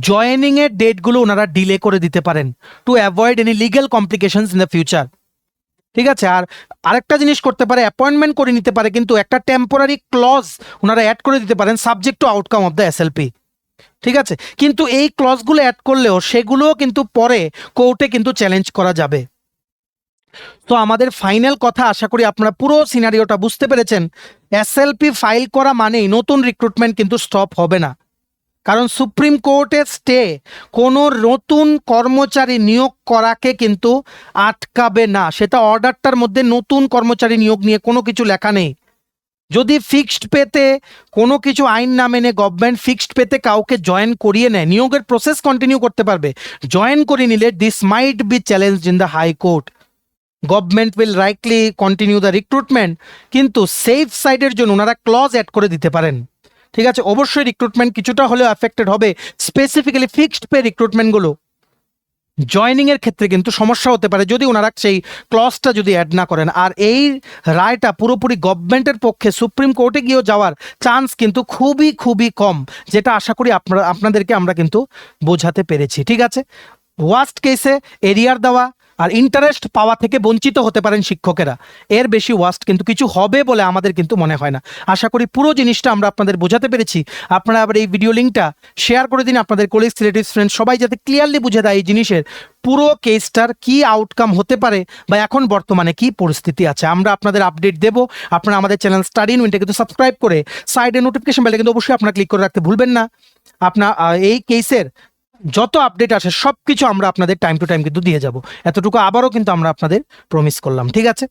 জয়েনিংয়ের ডেটগুলো ওনারা ডিলে করে দিতে পারেন to avoid any legal complications in the future. ঠিক আছে, আর আরেকটা জিনিস করতে পারে, অ্যাপয়েন্টমেন্ট করে নিতে পারে কিন্তু একটা টেম্পোরারি ক্লজ ওনারা অ্যাড করে দিতে পারেন subject to outcome of the SLP. ঠিক আছে, কিন্তু এই ক্লজগুলো অ্যাড করলেও সেগুলোও কিন্তু পরে কোর্টে কিন্তু চ্যালেঞ্জ করা যাবে। তো আমাদের ফাইনাল কথা, আশা করি আপনারা পুরো সিনারিওটা বুঝতে পেরেছেন। এসএলপি ফাইল করা মানেই নতুন রিক্রুটমেন্ট কিন্তু স্টপ হবে না, কারণ সুপ্রিম কোর্টের স্টে কোনো নতুন কর্মচারী নিয়োগ করাকে কিন্তু আটকাবে না। সেটা অর্ডারটার মধ্যে নতুন কর্মচারী নিয়োগ নিয়ে কোনো কিছু লেখা নেই। যদি ফিক্সড পেতে কোনো কিছু আইন না মেনে গভর্নমেন্ট ফিক্সড পেতে কাউকে জয়েন করিয়ে নেয়, নিয়োগের প্রসেস কন্টিনিউ করতে পারবে। জয়েন করে নিলে this might be challenged in the high court. Government will rightly continue the recruitment, কিন্তু সেফ সাইডের জন্য ওনারা ক্লজ অ্যাড করে দিতে পারেন। ঠিক আছে, অবশ্যই রিক্রুটমেন্ট কিছুটা হলেও অ্যাফেক্টেড হবে, স্পেসিফিক্যালি ফিক্সড পে রিক্রুটমেন্টগুলো। জয়েনিংয়ের ক্ষেত্রে কিন্তু সমস্যা হতে পারে যদি ওনারা সেই ক্লজটা যদি অ্যাড না করেন। আর এই রায়টা পুরোপুরি গভর্নমেন্টের পক্ষে সুপ্রিম কোর্টে গিয়েও যাওয়ার চান্স কিন্তু খুবই খুবই কম, যেটা আশা করি আপনাদেরকে আমরা কিন্তু বোঝাতে পেরেছি। ঠিক আছে, ওয়ার্স্ট কেসে এরিয়ার দেওয়া আর ইন্টারেস্ট পাওয়া থেকে বঞ্চিত হতে পারেন শিক্ষকেরা, এর বেশি ওয়ার্স্ট কিন্তু কিছু হবে বলে আমাদের কিন্তু মনে হয় না। আশা করি পুরো জিনিসটা আমরা আপনাদের বোঝাতে পেরেছি। আপনারা আবার এই ভিডিও লিঙ্কটা শেয়ার করে দিন আপনাদের কলিগস, রিলেটিভস, ফ্রেন্ডস সবাই যাতে ক্লিয়ারলি বুঝে দেয় এই জিনিসের পুরো কেসটার কি আউটকাম হতে পারে বা এখন বর্তমানে কি পরিস্থিতি আছে। আমরা আপনাদের আপডেট দেব। আপনারা আমাদের চ্যানেল স্টাডি ইন উইনটা কিন্তু সাবস্ক্রাইব করে সাইডে নোটিফিকেশন বেলটা কিন্তু অবশ্যই আপনারা ক্লিক করে রাখতে ভুলবেন না। আপনার এই কেসের যত আপডেট আসে সব কিছু আমরা আপনাদের টাইম টু টাইম কিন্তু দিয়ে যাব, এতটুকু আবারও কিন্তু আমরা আপনাদের প্রমিস করলাম। ঠিক আছে,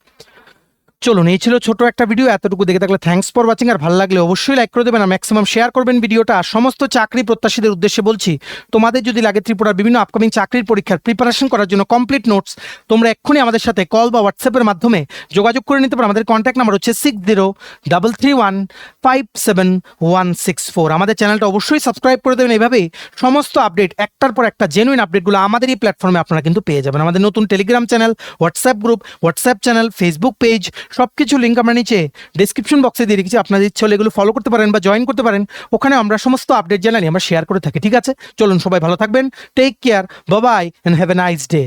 চলুন, এই ছিল ছোট একটা ভিডিও। এতটুকু দেখে থাকলে থ্যাঙ্কস ফর ওয়াচিং, আর ভালো লাগলে অবশ্যই লাইক করে দেবেন আর ম্যাক্সিমাম শেয়ার করবেন ভিডিওটা। সমস্ত চাকরি প্রত্যাশীদের উদ্দেশ্যে বলছি, তোমাদের যদি লাগে ত্রিপুরার বিভিন্ন আপকামিং চাকরির পরীক্ষার প্রিপারেশন করার জন্য কমপ্লিট নোটস, তোমরা এক্ষুনি আমাদের সাথে কল বা হোয়াটসঅ্যাপের মাধ্যমে যোগাযোগ করে নিতে পারো। আমাদের কন্ট্যাক্ট নাম্বার হচ্ছে 6033157164। আমাদের চ্যানেলটা অবশ্যই সাবস্ক্রাইব করে দেবেন। এইভাবেই সমস্ত আপডেট একটার পর একটা জেনুইন আপডেটগুলো আমাদের এই প্ল্যাটফর্মে আপনারা কিন্তু পেয়ে যাবেন। আমাদের নতুন Telegram channel, WhatsApp group, WhatsApp channel, Facebook page সব কিছু লিঙ্ক আমরা নিচে ডিসক্রিপশন বক্সে দিয়ে রেখেছি। আপনাদের ইচ্ছে হলে এগুলো ফলো করতে পারেন বা জয়েন করতে পারেন, ওখানে আমরা সমস্ত আপডেট জানানি আমরা শেয়ার করে থাকি। ঠিক আছে, চলুন সবাই ভালো থাকবেন, take care, bye bye and have a nice day.